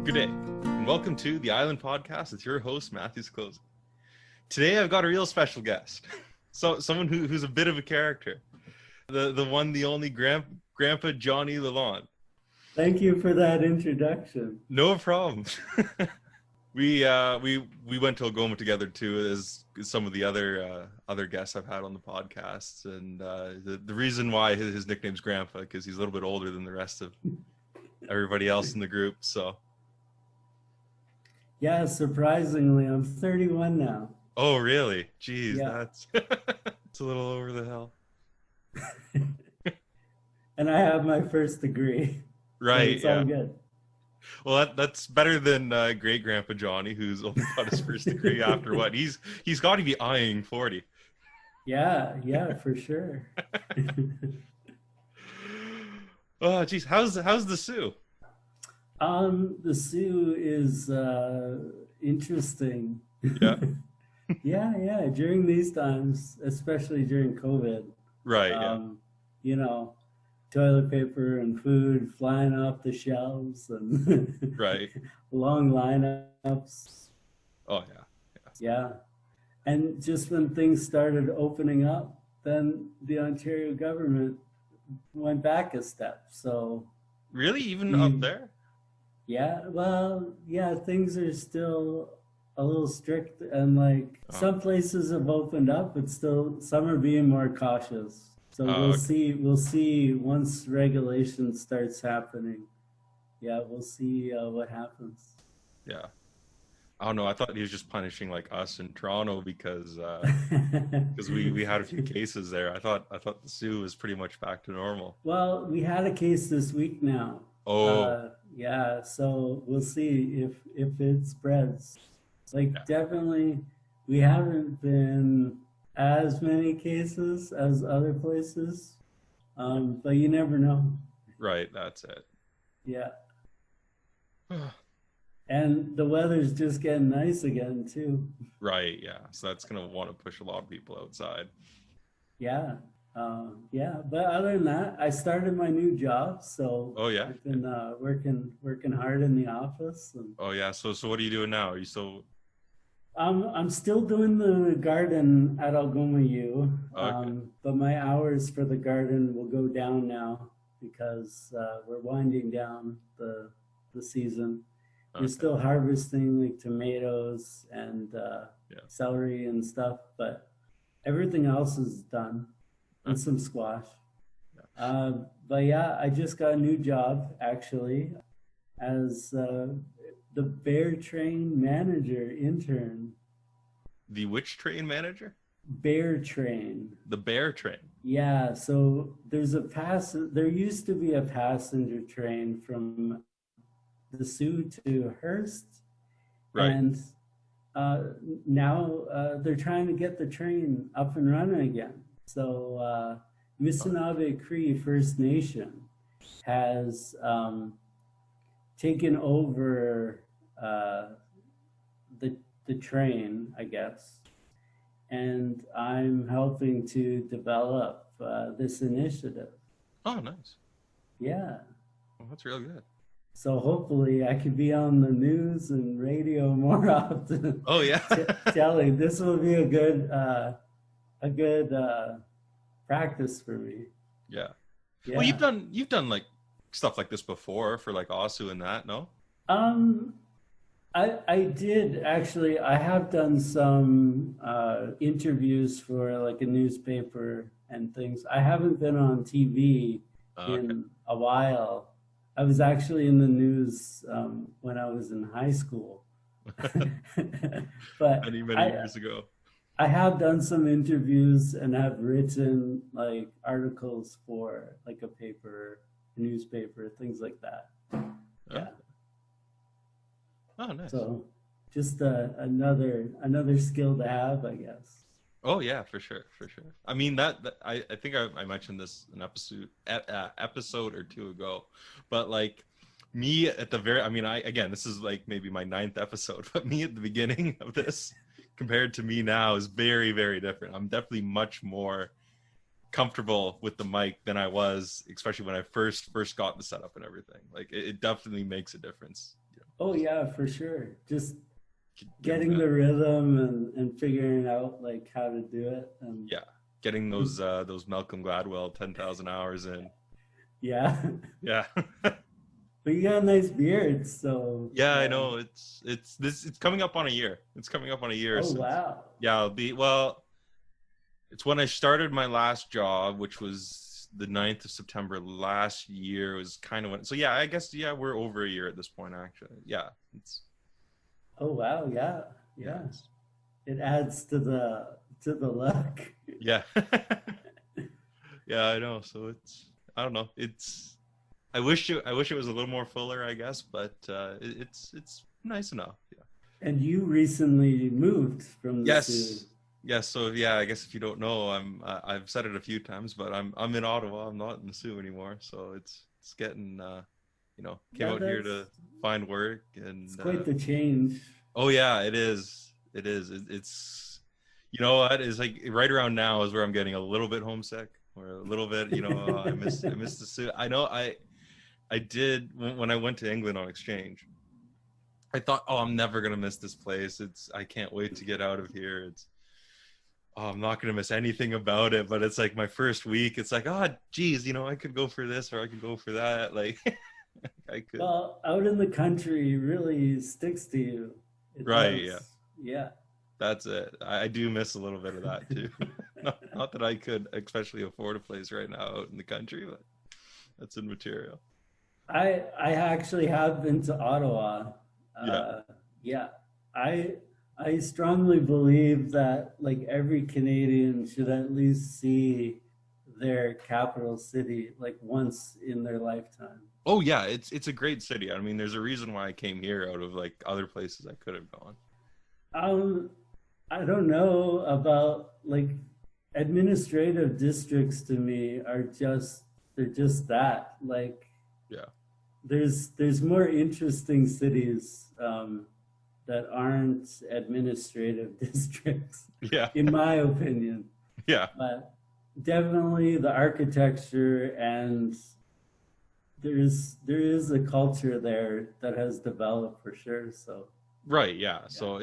Good day, and welcome to the Island Podcast with your host, Matthew Close. Today, I've got a real special guest, someone who's a bit of a character, the one, the only Grandpa Johnny Lalonde. Thank you for that introduction. No problem. We went to Algoma together too, as some of the other guests I've had on the podcast, and the reason why his nickname's Grandpa, because he's a little bit older than the rest of everybody else in the group. So. Yeah, surprisingly, I'm 31 now. Oh, really? Jeez, yeah. That's it's a little over the hill. And I have my first degree. Right, so it's all good. Well, that's better than great Grandpa Johnny, who's only got his first degree after what? He's got to be eyeing 40. Yeah, for sure. Oh, geez, how's the Sioux? The Sioux is interesting. Yeah. yeah. During these times, especially during COVID. Right. You know, toilet paper and food flying off the shelves and right. Long lineups. Oh Yeah. And just when things started opening up, then the Ontario government went back a step. So really, even up there? Yeah, well, yeah, things are still a little strict, and some places have opened up, but still some are being more cautious. So we'll see once regulation starts happening. Yeah, we'll see what happens. Yeah. I don't know. I thought he was just punishing like us in Toronto because we had a few cases there. I thought the Sioux was pretty much back to normal. Well, we had a case this week now. Oh. Yeah, so we'll see if it spreads. Definitely, we haven't been as many cases as other places, but you never know. Right, that's it. Yeah. And the weather's just getting nice again, too. Right, yeah. So that's going to want to push a lot of people outside. Yeah. But other than that, I started my new job, so I've been working hard in the office. And, so what are you doing now? Are you still? I'm still doing the garden at Algoma U, but my hours for the garden will go down now because we're winding down the season. We're still harvesting like tomatoes and celery and stuff, but everything else is done. And some squash. But yeah, I just got a new job actually as the bear train manager intern. The which train manager? Bear train. The bear train. Yeah, so there used to be a passenger train from the Sioux to Hearst. Right. And now they're trying to get the train up and running again. So Missinaba Cree First Nation has taken over the train, I guess, and I'm helping to develop this initiative. Oh, nice. Yeah. Well, that's real good. So hopefully I could be on the news and radio more often. Oh yeah. Telling this will be a good practice for me. Yeah. Well, you've done like stuff like this before for like OSU and that, no? I did actually. I have done some interviews for like a newspaper and things. I haven't been on TV in a while. I was actually in the news when I was in high school. But many years ago. I have done some interviews and have written like articles for like a paper, a newspaper, things like that. Yeah. Oh, nice. So just another skill to have, I guess. Oh yeah, for sure. I mean that I think I mentioned this in episode or two ago, but like me at the very, I mean, again, this is like maybe my 9th episode, but me at the beginning of this compared to me now is very, very different. I'm definitely much more comfortable with the mic than I was, especially when I first got the setup and everything. Like it definitely makes a difference. Oh yeah, for sure. Just getting the rhythm and figuring out like how to do it. And yeah, getting those Malcolm Gladwell 10,000 hours in. Yeah. Yeah. But you got a nice beard, so yeah, I know. It's coming up on a year. It's coming up on a year. Oh wow. Yeah, it's when I started my last job, which was the 9th of September last year. Was kind of when. So yeah, I guess we're over a year at this point actually. Yeah. Oh wow, yeah. Yeah. It adds to the luck. Yeah. Yeah, I know. So I don't know. I wish it was a little more fuller, I guess, but it's nice enough. Yeah. And you recently moved from the Sioux. Yes. So yeah, I guess if you don't know, I've said it a few times, but I'm in Ottawa. I'm not in the Sioux anymore. So it's getting came out here to find work, and it's quite the change. Oh yeah, it is. It's you know what is like right around now is where I'm getting a little bit homesick, or a little bit. I miss the Sioux. I know I did when I went to England on exchange. I thought, oh, I'm never gonna miss this place. I can't wait to get out of here. I'm not gonna miss anything about it. But it's like my first week. It's like, oh, geez, I could go for this or I could go for that. Like, I could. Well, out in the country really sticks to you. Right? Does. Yeah. That's it. I do miss a little bit of that too. not that I could, especially afford a place right now out in the country, but that's immaterial. I actually have been to Ottawa. Yeah. I strongly believe that like every Canadian should at least see their capital city like once in their lifetime. Oh yeah, it's a great city. I mean, there's a reason why I came here out of like other places I could have gone. I don't know about like administrative districts to me they're just that like there's more interesting cities that aren't administrative districts, in my opinion. Yeah. But definitely the architecture, and there is a culture there that has developed for sure. So right, yeah. So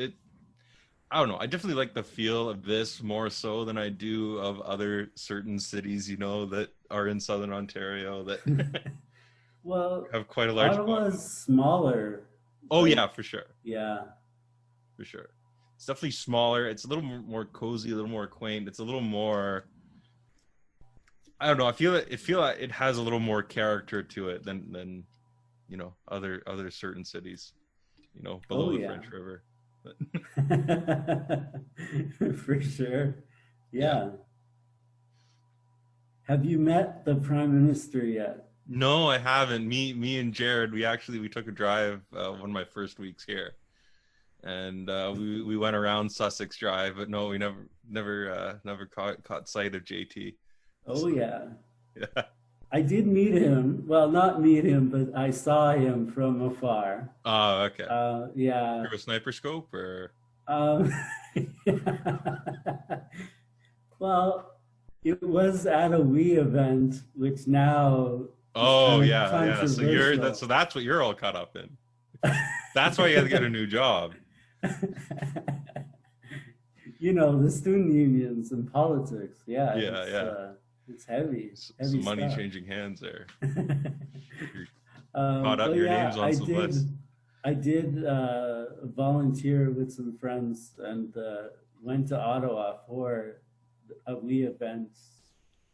I don't know. I definitely like the feel of this more so than I do of other certain cities, that are in Southern Ontario that well, have quite a large Ottawa's smaller. Oh yeah, for sure. Yeah. For sure. It's definitely smaller. It's a little more cozy, a little more quaint. It's a little more, I don't know. I feel like it has a little more character to it than other certain cities, below the French River. For sure. Yeah. Have you met the Prime Minister yet? No, I haven't. Me and Jared, we took a drive one of my first weeks here, and we went around Sussex Drive, but no, we never caught sight of JT. Oh yeah. I did meet him. Well, not meet him, but I saw him from afar. Oh, okay. Yeah. Through a sniper scope, or? Well, it was at a Wii event, which now. Oh yeah. So that's what you're all caught up in. That's why you had to get a new job. The student unions and politics. Yeah. It's heavy. Some money stuff. Changing hands there. Caught up, your name's on some lists. I did volunteer with some friends and went to Ottawa for a Wii event.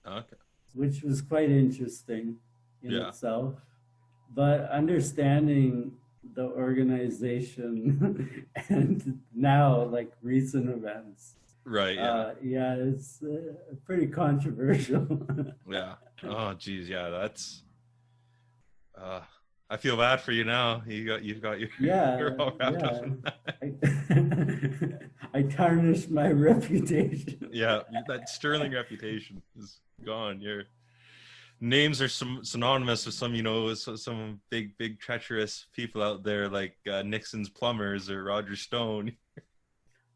Okay. Which was quite interesting in itself. But understanding the organization and now like recent events. Right. Yeah. It's pretty controversial. Yeah. Oh, geez. Yeah. That's. I feel bad for you now. You've got your. Yeah. You're all wrapped up in that. I tarnished my reputation. Yeah, that sterling reputation is gone. names are synonymous with some, some big treacherous people out there like Nixon's plumbers or Roger Stone.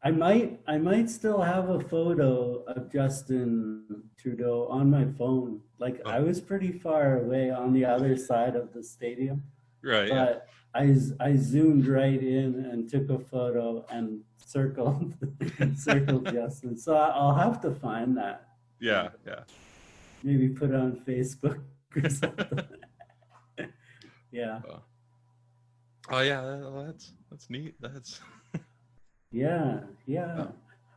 I might still have a photo of Justin Trudeau on my phone. Like Oh, I was pretty far away on the other side of the stadium, right, yeah, but I zoomed right in and took a photo and circled circled Justin. So I'll have to find that. yeah, yeah. Maybe put it on Facebook or something. Yeah. Oh yeah, that's neat. That's Yeah, yeah.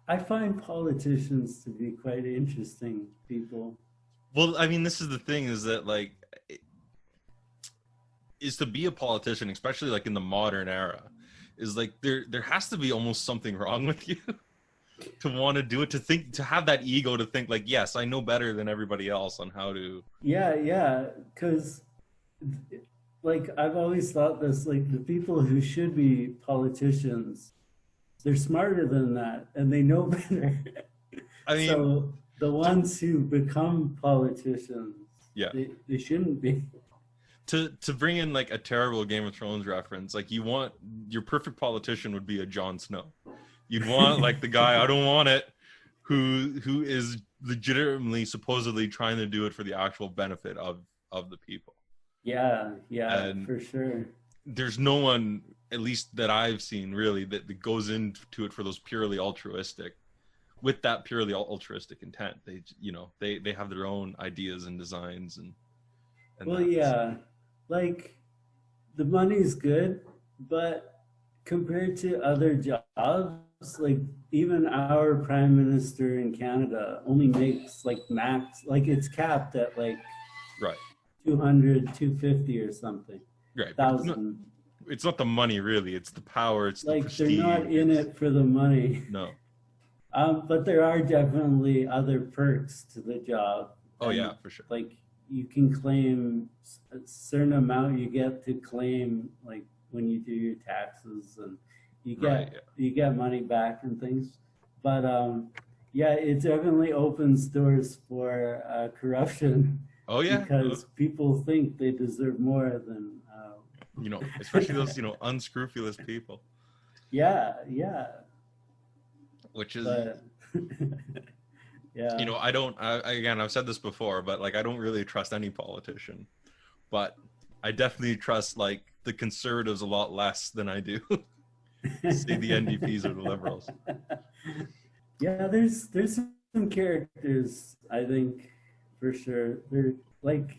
I find politicians to be quite interesting people. well. I mean, this is the thing: is that like, is to be a politician, especially like in the modern era, is like there has to be almost something wrong with you to want to do it, to have that ego to think like, yes, I know better than everybody else on how to. Yeah, yeah. Because, like, I've always thought this, like, the people who should be politicians, they're smarter than that and they know better. I mean, So the ones who become politicians, yeah. they shouldn't be. To bring in like a terrible Game of Thrones reference, like you want your perfect politician would be a Jon Snow. You'd want like the guy, I don't want it, who is legitimately supposedly trying to do it for the actual benefit of the people. Yeah, yeah, And for sure. there's no one, at least that I've seen really, that goes into it for those purely altruistic, with that purely altruistic intent. They have their own ideas and designs and Well, that's, yeah, like the money's good, but compared to other jobs, like even our prime minister in Canada only makes like max, like it's capped at like right, 200, 250 or something, right. But thousand. it's not the money really, it's the power, it's the Like they're prestige. not in it for the money. No. But there are definitely other perks to the job. Oh And, yeah, for sure. like you can claim a certain amount you get to claim like when you do your taxes and you get Right, yeah. you get money back and things. But yeah, it definitely opens doors for corruption Oh yeah. because people think they deserve more than Especially those, unscrupulous people, yeah, yeah. which is, But yeah. again, I've said this before, but like, I don't really trust any politician, but I definitely trust like the conservatives a lot less than I do, say the NDPs or the liberals. Yeah, there's some characters I think for sure. They're like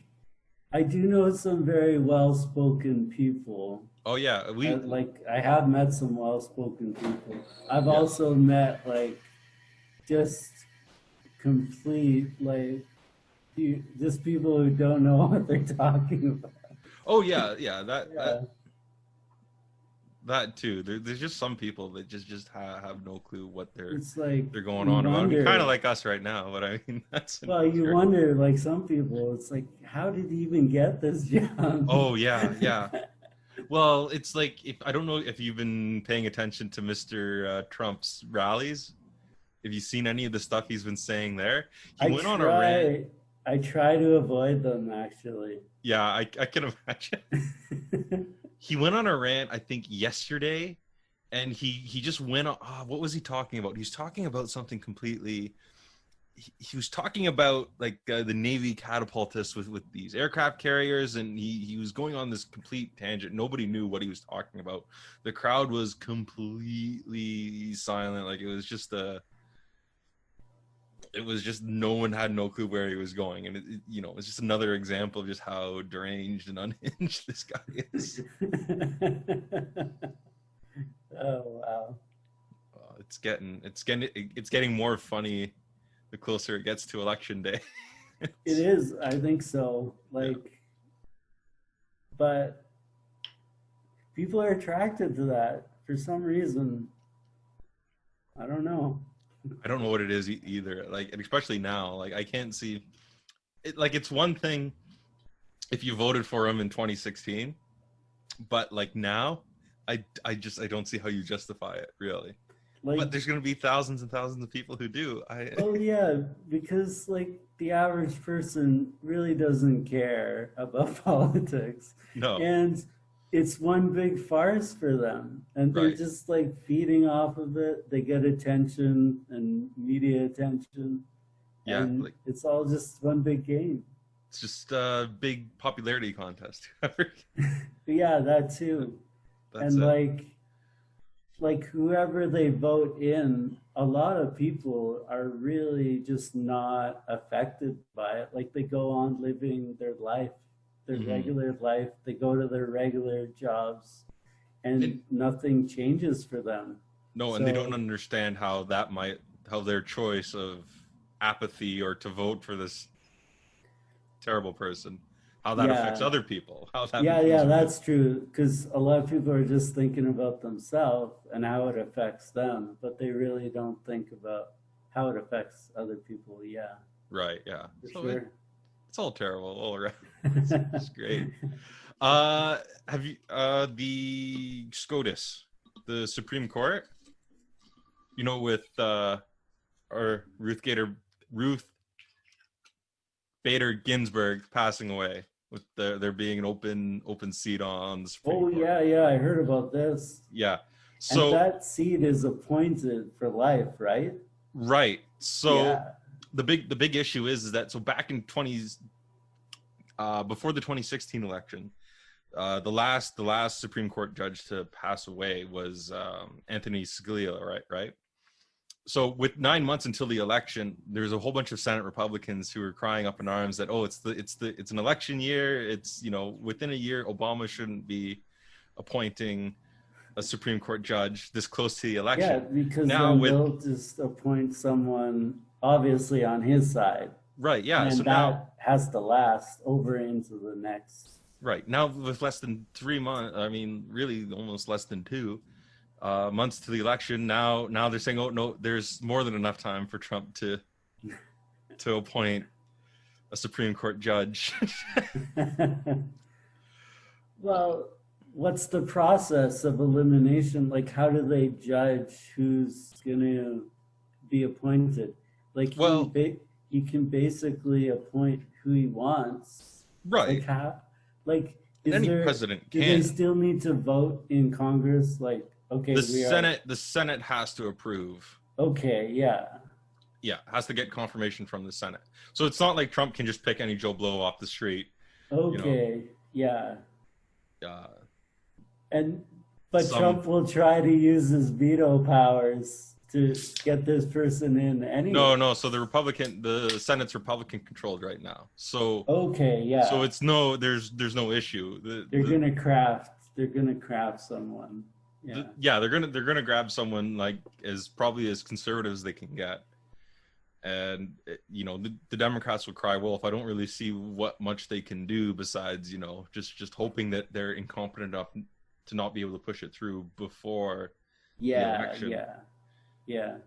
I do know some very well-spoken people. Oh yeah, Like I have met some well-spoken people. I've Yeah. also met like just complete like just people who don't know what they're talking about. oh yeah, that Yeah. that too. There's just some people that just have no clue what they're It's like going you on about. I mean, wonder- kind of like us right now, but I mean, that's Well, you sure. wonder, like some people, it's like, how did he even get this job? Oh yeah, yeah. Well, it's like, if I don't know if you've been paying attention to Mr. Trump's rallies. Have you seen any of the stuff he's been saying there? He went on a rant. I try to avoid them actually. Yeah, I can imagine. He went on a rant, I think yesterday, and he just went on. What was he talking about? He was talking about something completely. He was talking about like the Navy catapultists with these aircraft carriers, and he was going on this complete tangent. Nobody knew what he was talking about. The crowd was completely silent. Like it was just no one had no clue where he was going, and it's just another example of just how deranged and unhinged this guy is. Oh wow. It's getting more funny the closer it gets to election day. It is, I think so. Like, but people are attracted to that for some reason. I don't know. I don't know what it is either. Like, and especially now, like I can't see it. Like, it's one thing if you voted for him in 2016, but like now, I don't see how you justify it really. Like, but there's going to be thousands and thousands of people who do. oh yeah, because like the average person really doesn't care about politics. No, And it's one big farce for them. And they're right. just like feeding off of it. They get attention and media attention. Yeah, And like it's all just one big game. it's just a big popularity contest. But yeah, that too. That's And it. like whoever they vote in, a lot of people are really just not affected by it. Like they go on living their life, their Hmm. regular life. They go to their regular jobs, and And nothing changes for them. no, and they don't So understand how their choice of apathy or to vote for this terrible person, how that affects yeah, other people, how that yeah, becomes real. that's true. Because a lot of people are just thinking about themselves and how it affects them, but they really don't think about how it affects other people. Yeah, Right, yeah. for So sure. it's all terrible all around. It's great. Have you the SCOTUS, the Supreme Court, with or Ruth Bader Ginsburg passing away, with there being an open seat on the Supreme Oh Court. yeah, I heard about this. Yeah. And So that seat is appointed for life, right? right. So Yeah. the big issue is that so back in 20s, before the 2016 election, the last Supreme Court judge to pass away was Anthony Scalia, right? So with 9 months until the election, there's a whole bunch of Senate Republicans who are crying up in arms that it's an election year. It's within a year Obama shouldn't be appointing a Supreme Court judge this close to the Yeah, election. because Now then with they'll just appoint someone obviously on his side. right, yeah. And So then now that has to last over into the next. right now with less than 3 months, I mean really almost less than 2 months to the election. Now they're saying, oh no, there's more than enough time for Trump to appoint a Supreme Court judge. Well, what's the process of elimination? Like, how do they judge who's going to be appointed? Like, Well, he can basically appoint who he wants. Like, right. how? Like, And is any there? president Do they can. still need to vote in Congress? Like, okay, The we are. Senate has to approve. Okay, yeah, Yeah, has to get confirmation from the Senate. So it's not like Trump can just pick any Joe Blow off the street, you know. okay, yeah. Uh, And but some Trump will try to use his veto powers to get this person in anyway. no. So the Senate's Republican controlled right now. So Okay, so yeah. there's no issue. They're gonna craft someone. Yeah. Yeah, they're gonna grab someone like probably as conservative as they can get. And the Democrats would cry wolf. I don't really see what much they can do besides just hoping that they're incompetent enough to not be able to push it through before the Yeah, election. yeah, yeah.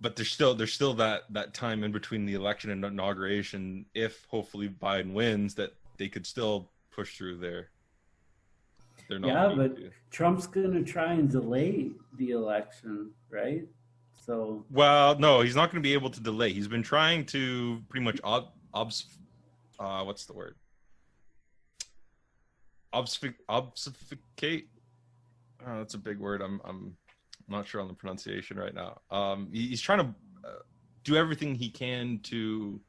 But there's still that time in between the election and inauguration, if hopefully Biden wins, that they could still push through their Yeah, nominee but too. Trump's gonna try and delay the election, right? So Well, no, he's not going to be able to delay. He's been trying to pretty much what's the word? Obfuscate. Oh, that's a big word. I'm not sure on the pronunciation right now. He's trying to do everything he can to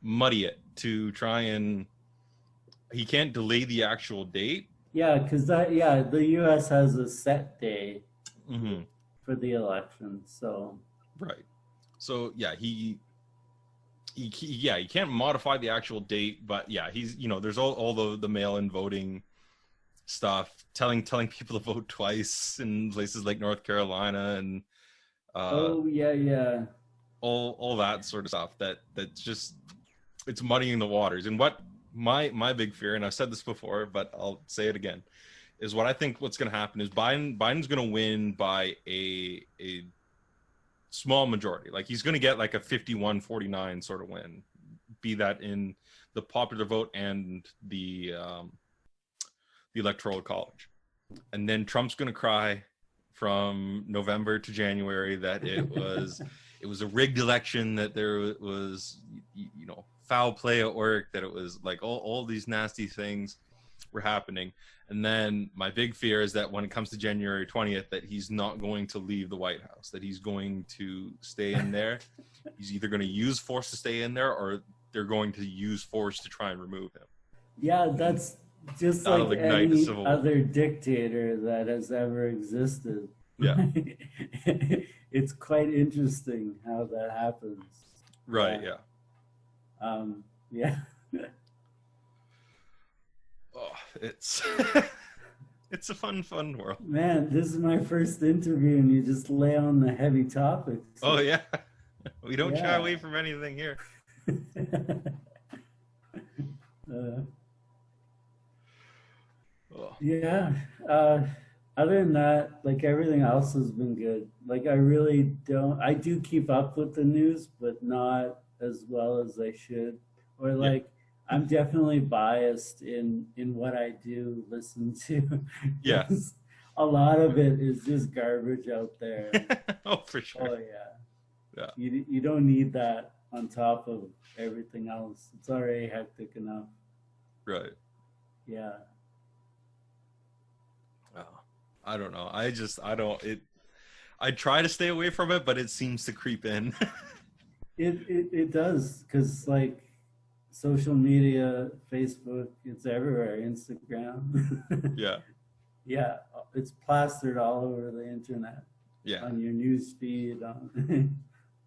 muddy it, to try and he can't delay the actual date. yeah, because the U.S. has a set day Mm-hmm. for the election. So Right. So yeah, he can't modify the actual date, but yeah, he's there's all the mail-in voting stuff, telling people to vote twice in places like North Carolina, and uh oh yeah. all that sort of stuff that's just it's muddying the waters. And what my big fear, and I've said this before but I'll say it again, is what I think what's going to happen is Biden's going to win by a small majority. Like he's going to get like a 51-49 sort of win, be that in the popular vote and the electoral college. And then Trump's going to cry from November to January that it was a rigged election, that there was foul play at work, that it was like all these nasty things were happening. And then my big fear is that when it comes to January 20th, that he's not going to leave the White House, that he's going to stay in there. He's either going to use force to stay in there, or they're going to use force to try and remove him. Yeah, that's just That'll like ignite a any civil war. other dictator that has ever existed. Yeah. It's quite interesting how that happens. Right, yeah. Yeah. Oh, it's it's a fun world. Man, this is my first interview and you just lay on the heavy topics. Oh yeah. We don't shy away from anything here. Yeah. Other than that, like everything else has been good. Like I do keep up with the news, but not as well as I should. Or like I'm definitely biased in what I do listen to. Yeah. A lot of it is just garbage out there. Oh, for sure. Oh yeah. Yeah. You don't need that on top of everything else. It's already hectic enough. Right. Yeah. Oh, I don't know. I try to stay away from it, but it seems to creep in. It does, because like social media, Facebook, it's everywhere, Instagram. Yeah. Yeah, it's plastered all over the internet. Yeah. On your news feed.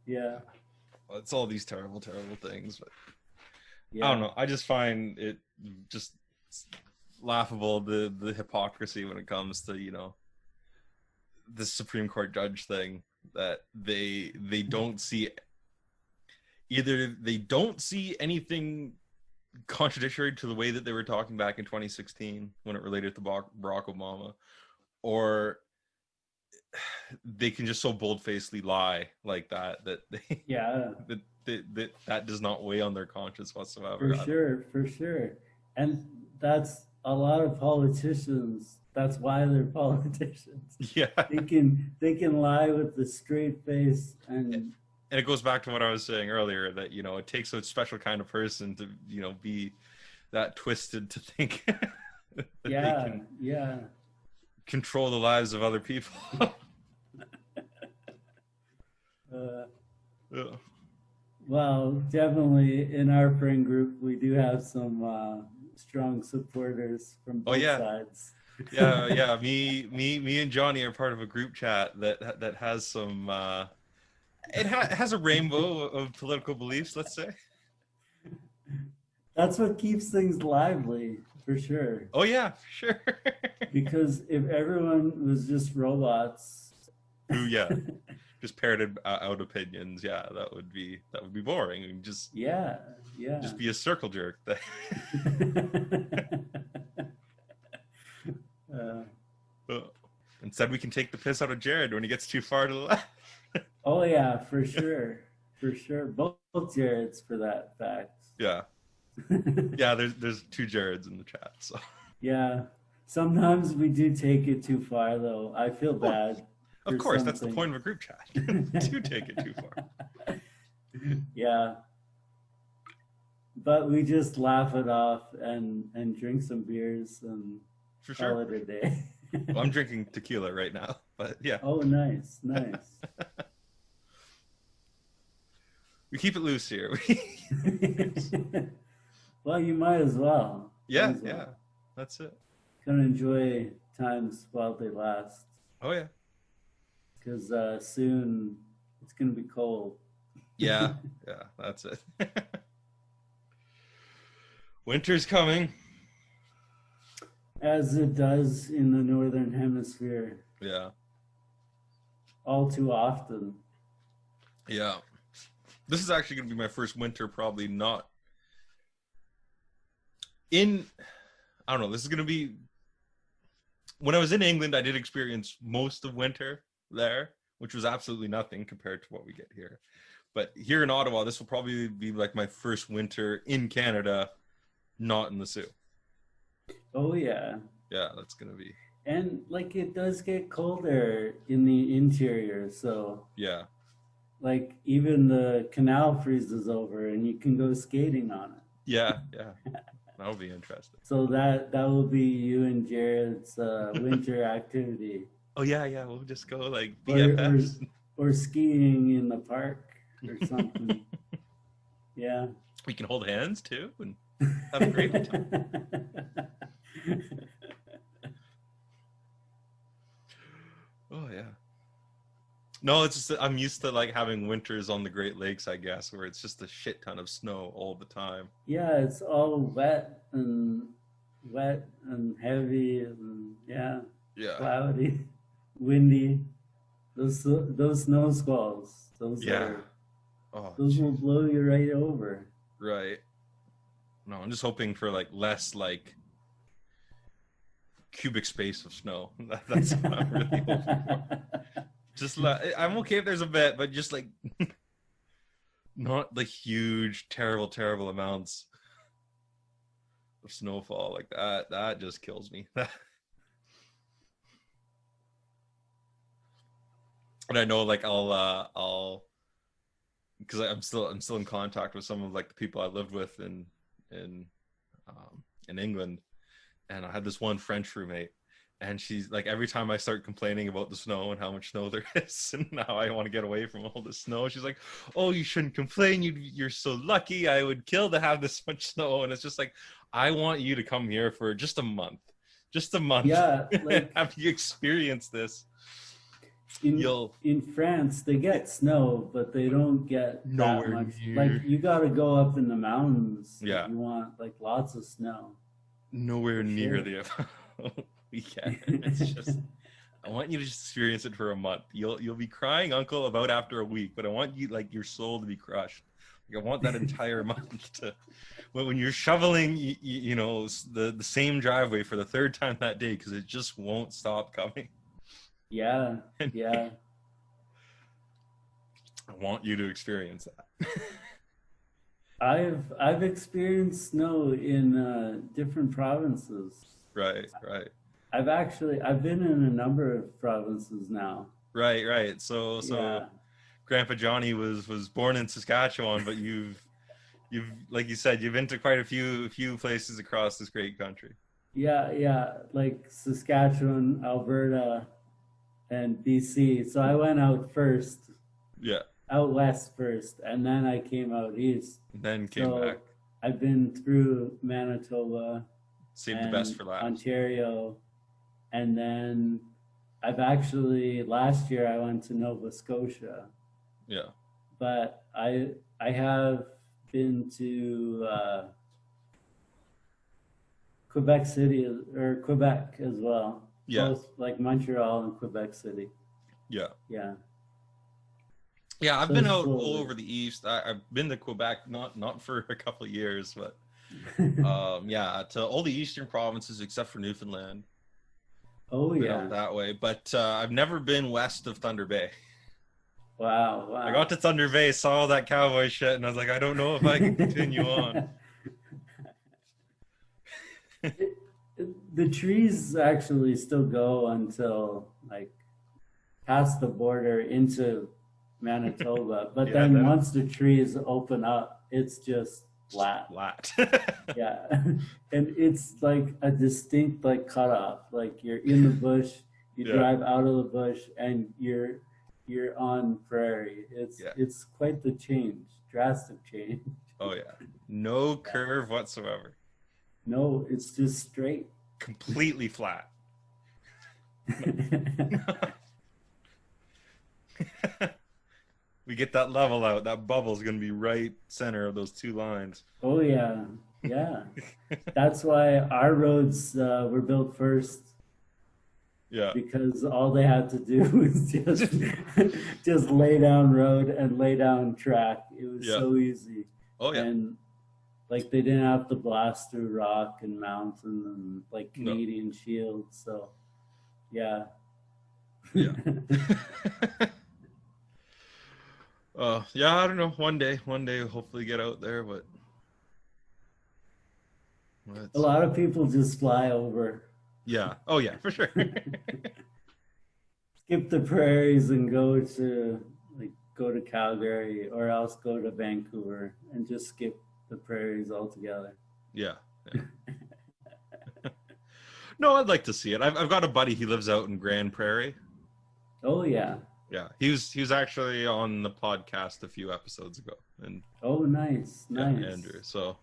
Yeah. Well, it's all these terrible things, but Yeah. I don't know. I just find it just laughable, the hypocrisy when it comes to the Supreme Court judge thing, that they don't see, either they don't see anything contradictory to the way that they were talking back in 2016 when it related to Barack Obama, or they can just so bold-facedly lie like that they that does not weigh on their conscience whatsoever. For sure. And that's a lot of politicians. That's why they're politicians. Yeah. They can lie with a straight face, and it goes back to what I was saying earlier, that it takes a special kind of person to be that twisted to think that they can control the lives of other people. Well, definitely in our friend group, we do have some strong supporters from both sides. Yeah. Me and Johnny are part of a group chat that has some. It has a rainbow of political beliefs, let's say. That's what keeps things lively, for sure. Oh yeah, sure. Because if everyone was just robots, just parroted out opinions, that would be boring. And just just be a circle jerk. Instead, we can take the piss out of Jared when he gets too far to the left. Oh yeah, for sure. Both Jareds, for that fact. Yeah. Yeah, there's two Jareds in the chat, so. Yeah. Sometimes we do take it too far, though. I feel bad. Of course, that's the point of a group chat. To take it too far. Yeah. But we just laugh it off and drink some beers and call it a day. Well, I'm drinking tequila right now, but yeah. Oh, nice. We keep it loose here. Well, you might as well. Yeah, that's it. Gonna enjoy times while they last. Oh yeah. Because soon it's gonna be cold. Yeah, that's it. Winter's coming. As it does in the Northern Hemisphere. Yeah. All too often. Yeah. This is actually going to be my first winter, probably not in, I don't know, this is going to be, when I was in England, I did experience most of winter there, which was absolutely nothing compared to what we get here. But here in Ottawa, this will probably be like my first winter in Canada, not in the Sioux. Oh, yeah. Yeah, that's going to be. And like it does get colder in the interior, so Yeah. like even the canal freezes over and you can go skating on it. Yeah. Yeah. That'll be interesting. So that will be you and Jared's winter activity, Oh yeah, yeah. We'll just go like or or BFFs. or skiing in the park or something. Yeah. We can hold hands too and have a great old time. Oh yeah. No, it's just that I'm used to like having winters on the Great Lakes, I guess, where it's just a shit ton of snow all the time. Yeah, it's all wet and heavy and yeah, Yeah. cloudy, windy. Those snow squalls, Yeah. Oh, those will jeez. blow you right over. Right. No, I'm just hoping for like less like cubic space of snow. That's what I'm really hoping for. Just I'm okay if there's a bit, but just like not the huge, terrible, terrible amounts of snowfall like that. That just kills me. And I know like I'll because I'm still in contact with some of like the people I lived with in in England, and I had this one French roommate, and she's like every time I start complaining about the snow and how much snow there is and how I want to get away from all the snow, she's like, "Oh, you shouldn't complain. You're so lucky. I would kill to have this much snow." And it's just like, I want you to come here for just a month, Yeah, like have you experienced this? in You'll in France, they get snow, but they don't get that nowhere much. Like near. you got to go up in the mountains if Yeah. you want like lots of snow. Nowhere For near sure. the weekend. It's just I want you to just experience it for a month. You'll be crying uncle about after a week, but I want you like your soul to be crushed. Like I want that entire month to when you're shoveling you know the same driveway for the third time that day because it just won't stop coming. Yeah, And yeah. I want you to experience that. I've experienced snow in different provinces. Right, right. I've been in a number of provinces now. Right, right. So Yeah, Grandpa Johnny was born in Saskatchewan, but you've like you said, you've been to quite a few places across this great country. yeah, yeah. Like Saskatchewan, Alberta, and BC. So I went Yeah. out west first, and then I came out east. And then came back. So I've been through Manitoba Saved the best and for last. Ontario, and then I've actually last year I went to Nova Scotia, Yeah. but I have been to Quebec City or Quebec as well. Yeah. Both like Montreal and Quebec City. Yeah. Yeah. Yeah, I've So been it's out all slowly. over the east. I've been to Quebec, not for a couple of years, but yeah, to all the eastern provinces except for Newfoundland. Oh Been out yeah. that way, but I've never been west of Thunder Bay. Wow, I got wow. to Thunder Bay, saw all that cowboy shit, and I was like, I don't know if I can continue on. The trees actually still go until like past the border into Manitoba, but Yeah, then then once the trees open up, it's just it's just flat. flat. Yeah, and it's like a distinct like cutoff. Like you're in the bush, you Yeah, drive out of the bush, and you're on prairie. yeah. It's quite the change, drastic change. Oh yeah. No curve whatsoever. No, it's just straight. Completely flat. We get that level out. That bubble's gonna be right center of those two lines. Oh yeah, yeah. That's why our roads were built first Yeah. because all they had to do was just lay down road and lay down track. It was Yeah. so easy, Oh yeah. and like they didn't have to blast through rock and mountain and like No. Canadian Shield. So yeah. Yeah. Yeah, I don't know. One day, hopefully get out there, but A lot of people just fly over. Yeah. Oh yeah, for sure. Skip the prairies and go to Calgary, or else go to Vancouver and just skip the prairies altogether. Yeah. Yeah. No, I'd like to see it. I've got a buddy. He lives out in Grand Prairie. Oh yeah. Yeah, he was actually on the podcast a few episodes ago, and Oh, nice. yeah, Andrew. So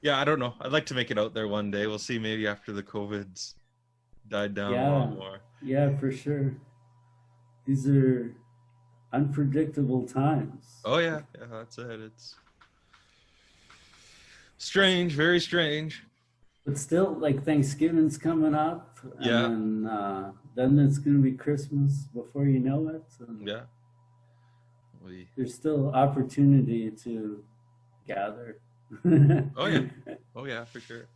yeah, I don't know. I'd like to make it out there one day. We'll see. Maybe after the COVID's died down a lot more. Yeah, for sure. These are unpredictable times. Oh yeah, yeah, that's it. It's strange, very strange. But still, like Thanksgiving's coming up, Yeah. and then it's going to be Christmas before you know it. And Yeah. there's still opportunity to gather. Oh yeah. Oh yeah, for sure.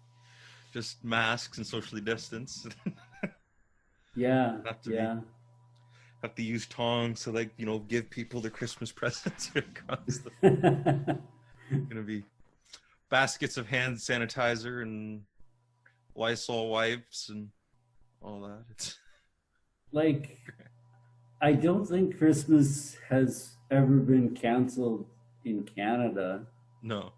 Just masks and socially distance. Yeah. Yeah. Have to use tongs to give people their Christmas presents. Gonna be baskets of hand sanitizer and Lysol wipes and all that. It's I don't think Christmas has ever been canceled in Canada. No.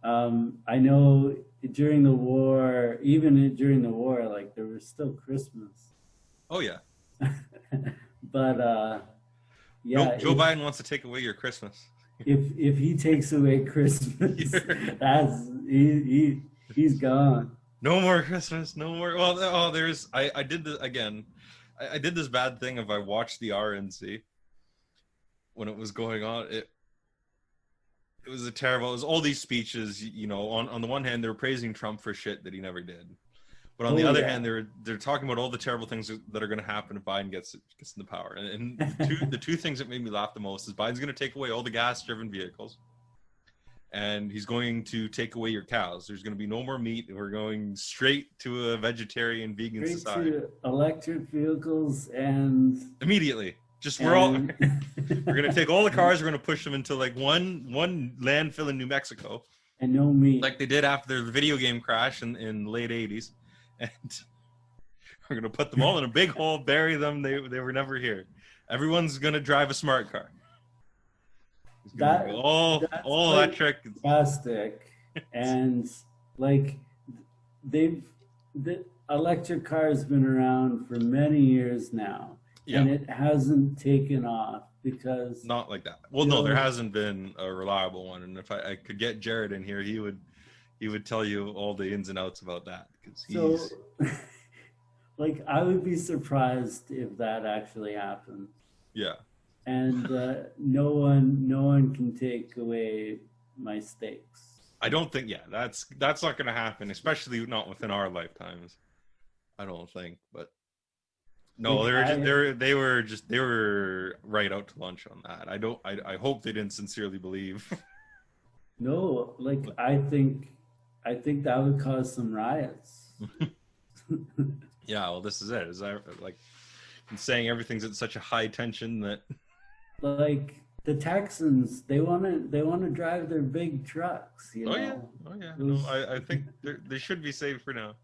I know during the war, during the war, there was still Christmas. Oh yeah. But yeah, Joe Biden wants to take away your Christmas. if he takes away Christmas, he's gone. No more Christmas. No more. Well, I did this again. I did this bad thing if I watched the RNC when it was going on. It was it was all these speeches, on the one hand, they were praising Trump for shit that he never did. But on the other hand, they're talking about all the terrible things that are going to happen if Biden gets into power. And the two things that made me laugh the most is Biden's going to take away all the gas-driven vehicles, and he's going to take away your cows. There's going to be no more meat. We're going straight to a vegan society. To electric vehicles and immediately. We're going to take all the cars. We're going to push them into one landfill in New Mexico, and no meat, like they did after the video game crash in the late '80s. And we're going to put them all in a big hole, bury them. They were never here. Everyone's going to drive a smart car. That's all electric. Fantastic. And the electric car has been around for many years now. Yeah. And it hasn't taken off because... Not like that. Well, no, there hasn't been a reliable one. And if I could get Jared in here, he would tell you all the ins and outs about that. So, I would be surprised if that actually happened. Yeah. And no one can take away my steaks. I don't think. Yeah, that's not going to happen, especially not within our lifetimes. I don't think. But no, they were right out to lunch on that. I hope they didn't sincerely believe. No, I think that would cause some riots. Yeah, well, this is it. Is that saying everything's at such a high tension that the Texans, they want to drive their big trucks. Oh yeah. No, I think they should be safe for now.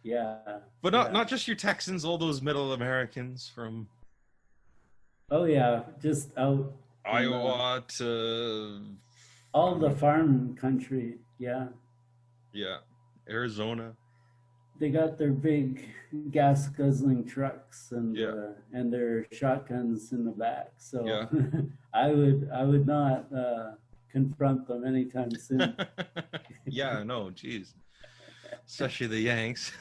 Yeah. But not just your Texans, all those Middle Americans from. Oh yeah, just out Iowa to. All the farm country, yeah. Yeah, Arizona. They got their big gas guzzling trucks and their shotguns in the back. So yeah. I would not confront them anytime soon. Yeah, no, geez. Especially the Yanks.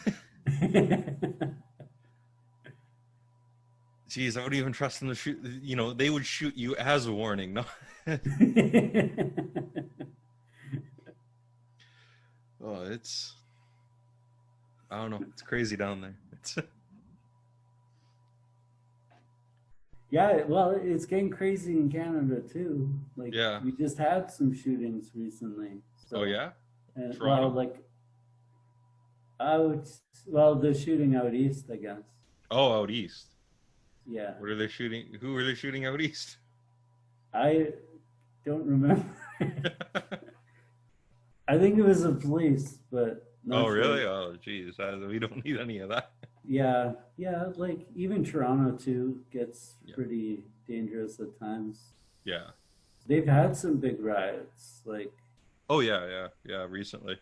Geez, I wouldn't even trust them to shoot. They would shoot you as a warning. No. Oh, I don't know. It's crazy down there. Yeah, well, it's getting crazy in Canada too. We just had some shootings recently. So, oh yeah. And, the shooting out east, I guess. Oh, out east. Yeah. What are they shooting? Who are they shooting out east? I don't remember. I think it was the police, but Oh, North really? Shore. Oh, geez. We don't need any of that. Yeah, yeah, like even Toronto too gets Yeah. pretty dangerous at times. Yeah. They've had some big riots, like Oh, yeah, yeah, yeah. Recently.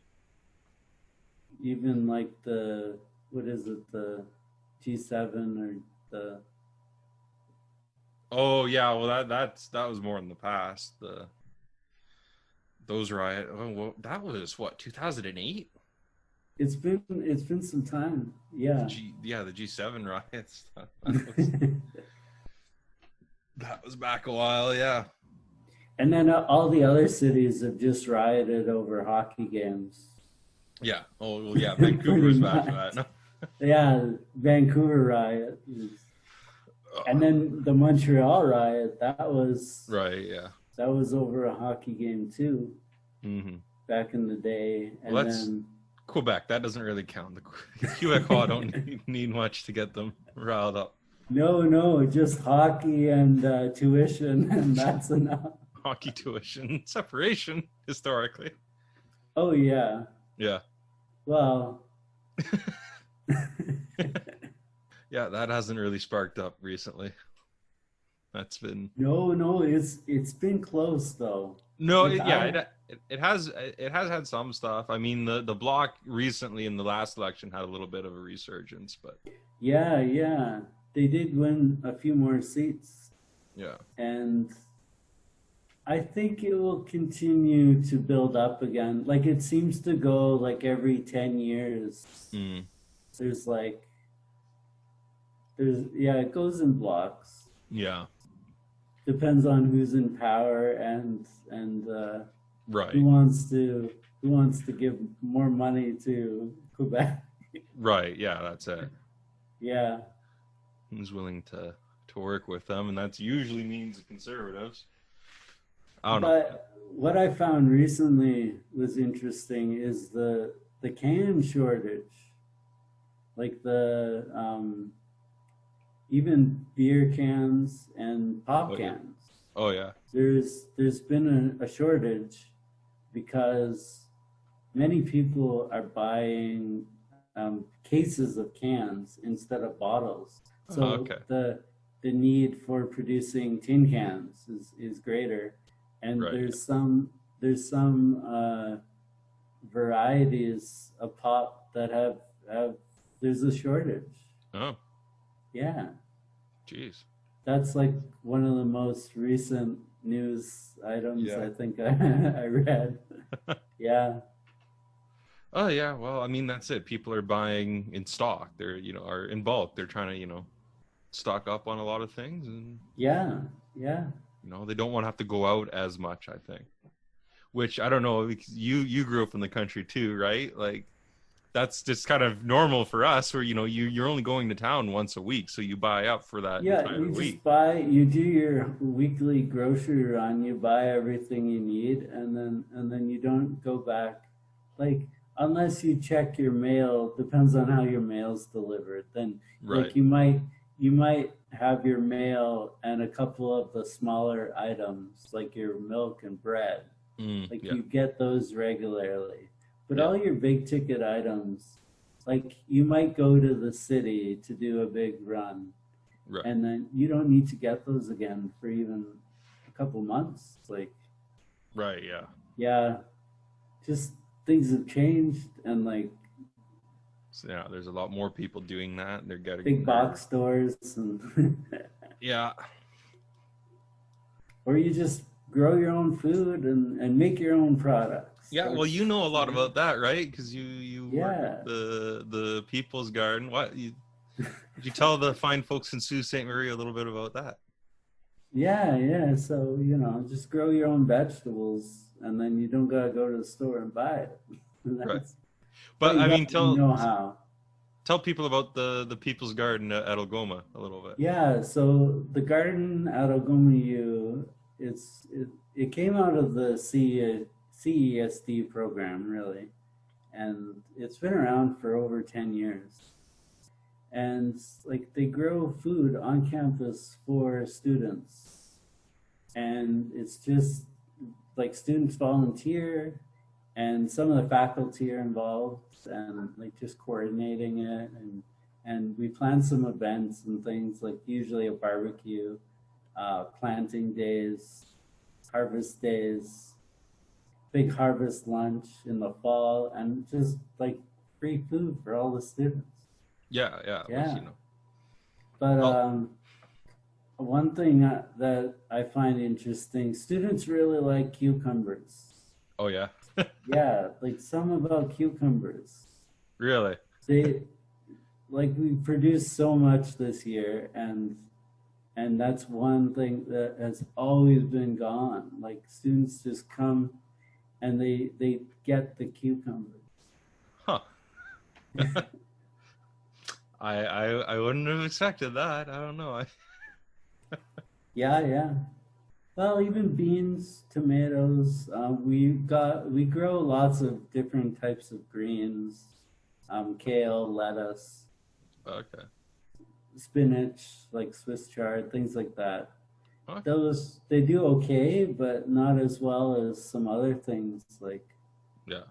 even like the what is it, the G7 or the Oh, yeah. Well, that was more in the past. Those riot. Oh, well, that was what, 2008? it's been some time. The Yeah. G7 riots. That was back a while. Yeah. And then all the other cities have just rioted over hockey games. Yeah. Oh, well, yeah. Pretty Vancouver's back for much. that. No. Yeah, Vancouver riot. And then the Montreal riot, Right. Yeah. that was over a hockey game too, Mm-hmm. back in the day. Well, And that's then Quebec. That doesn't really count. The Quebecois don't need much to get them riled up. no, just hockey and tuition, and that's enough. Hockey tuition separation historically. Oh yeah. Yeah. Well, Yeah, that hasn't really sparked up recently. That's been no, it's been close though. no, Like it has had some stuff. I mean, the bloc recently in the last election had a little bit of a resurgence, but yeah, they did win a few more seats, yeah, and I think it will continue to build up again. Like it seems to go like every 10 years. mm, There's like yeah, it goes in blocks. yeah, Depends on who's in power and right, who wants to give more money to Quebec. right, yeah, that's it. Yeah. Who's willing to work with them, and that's usually means the conservatives. I don't know. But what I found recently was interesting is the can shortage. Like the even beer cans and pop Oh yeah. cans. Oh yeah. There's been a shortage because many people are buying cases of cans instead of bottles. So Okay. the need for producing tin cans is greater, and Right. there's some varieties of pop that have there's a shortage. Oh, Yeah, jeez. that's like one of the most recent news items Yeah. I think I read. Yeah, Oh yeah. Well, I mean, that's it. People are buying in stock. They're are in bulk. They're trying to stock up on a lot of things, and yeah. they don't want to have to go out as much. I think, which I don't know. Because you grew up in the country too, right? Like that's just kind of normal for us, where you're only going to town once a week, so you buy up for that Yeah, entire you week. just you do your weekly grocery run, you buy everything you need, and then you don't go back. Like, unless you check your mail, depends on how your mail's delivered. Then, Right. like, you might have your mail and a couple of the smaller items, like your milk and bread. Like, Yeah. you get those regularly. But Yeah. all your big ticket items, like you might go to the city to do a big run, Right. and then you don't need to get those again for even a couple months. Like, Right. Yeah. yeah, just things have changed, and like So, yeah. There's a lot more people doing that. They're getting big box stores, and Yeah. or you just grow your own food and make your own products. Yeah, well, you know a lot about that, right? Because you work Yeah. with the People's Garden. Did you tell the fine folks in Sault Ste. Marie a little bit about that? Yeah. So just grow your own vegetables, and then you don't gotta go to the store and buy it. Right. But you I mean, gotta know how. tell people about the People's Garden at Algoma a little bit. Yeah, so the garden at Algoma U, it came out of the CESD program, really, and it's been around for over 10 years. And like they grow food on campus for students, and it's just like students volunteer, and some of the faculty are involved and like just coordinating it, and we plan some events and things like usually a barbecue, planting days, harvest days, big harvest lunch in the fall, and just like free food for all the students. Yeah, yeah. At least, Yeah. you know. But Oh, one thing that I find interesting, students really like cucumbers. oh yeah. Yeah, like some about cucumbers. Really? They like we produced so much this year, and that's one thing that has always been gone. Like students just come and they get the cucumbers. Huh. I wouldn't have expected that. I don't know. Yeah, yeah. Well, even beans, tomatoes. We grow lots of different types of greens, kale, lettuce, Okay. spinach, like Swiss chard, things like that. Okay. Those they do okay, but not as well as some other things. Like, Yeah.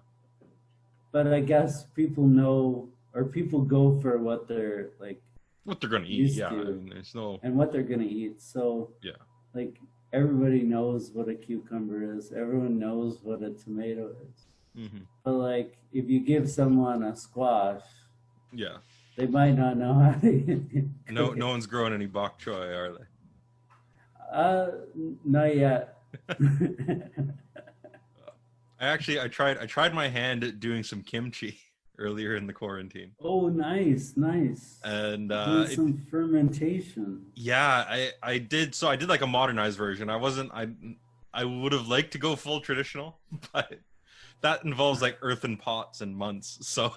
but I guess people know or people go for what they're like What they're gonna eat? used Yeah. I to mean, there's no. and what they're gonna eat. So Yeah. like everybody knows what a cucumber is. Everyone knows what a tomato is. Hmm. But like if you give someone a squash, Yeah. they might not know how to No, cook no it. one's growing any bok choy, are they? Not yet. I tried my hand at doing some kimchi earlier in the quarantine, Oh, nice, nice. and Doing some fermentation. yeah, I did. So I did like a modernized version. I would have liked to go full traditional, but that involves like earthen pots and months. So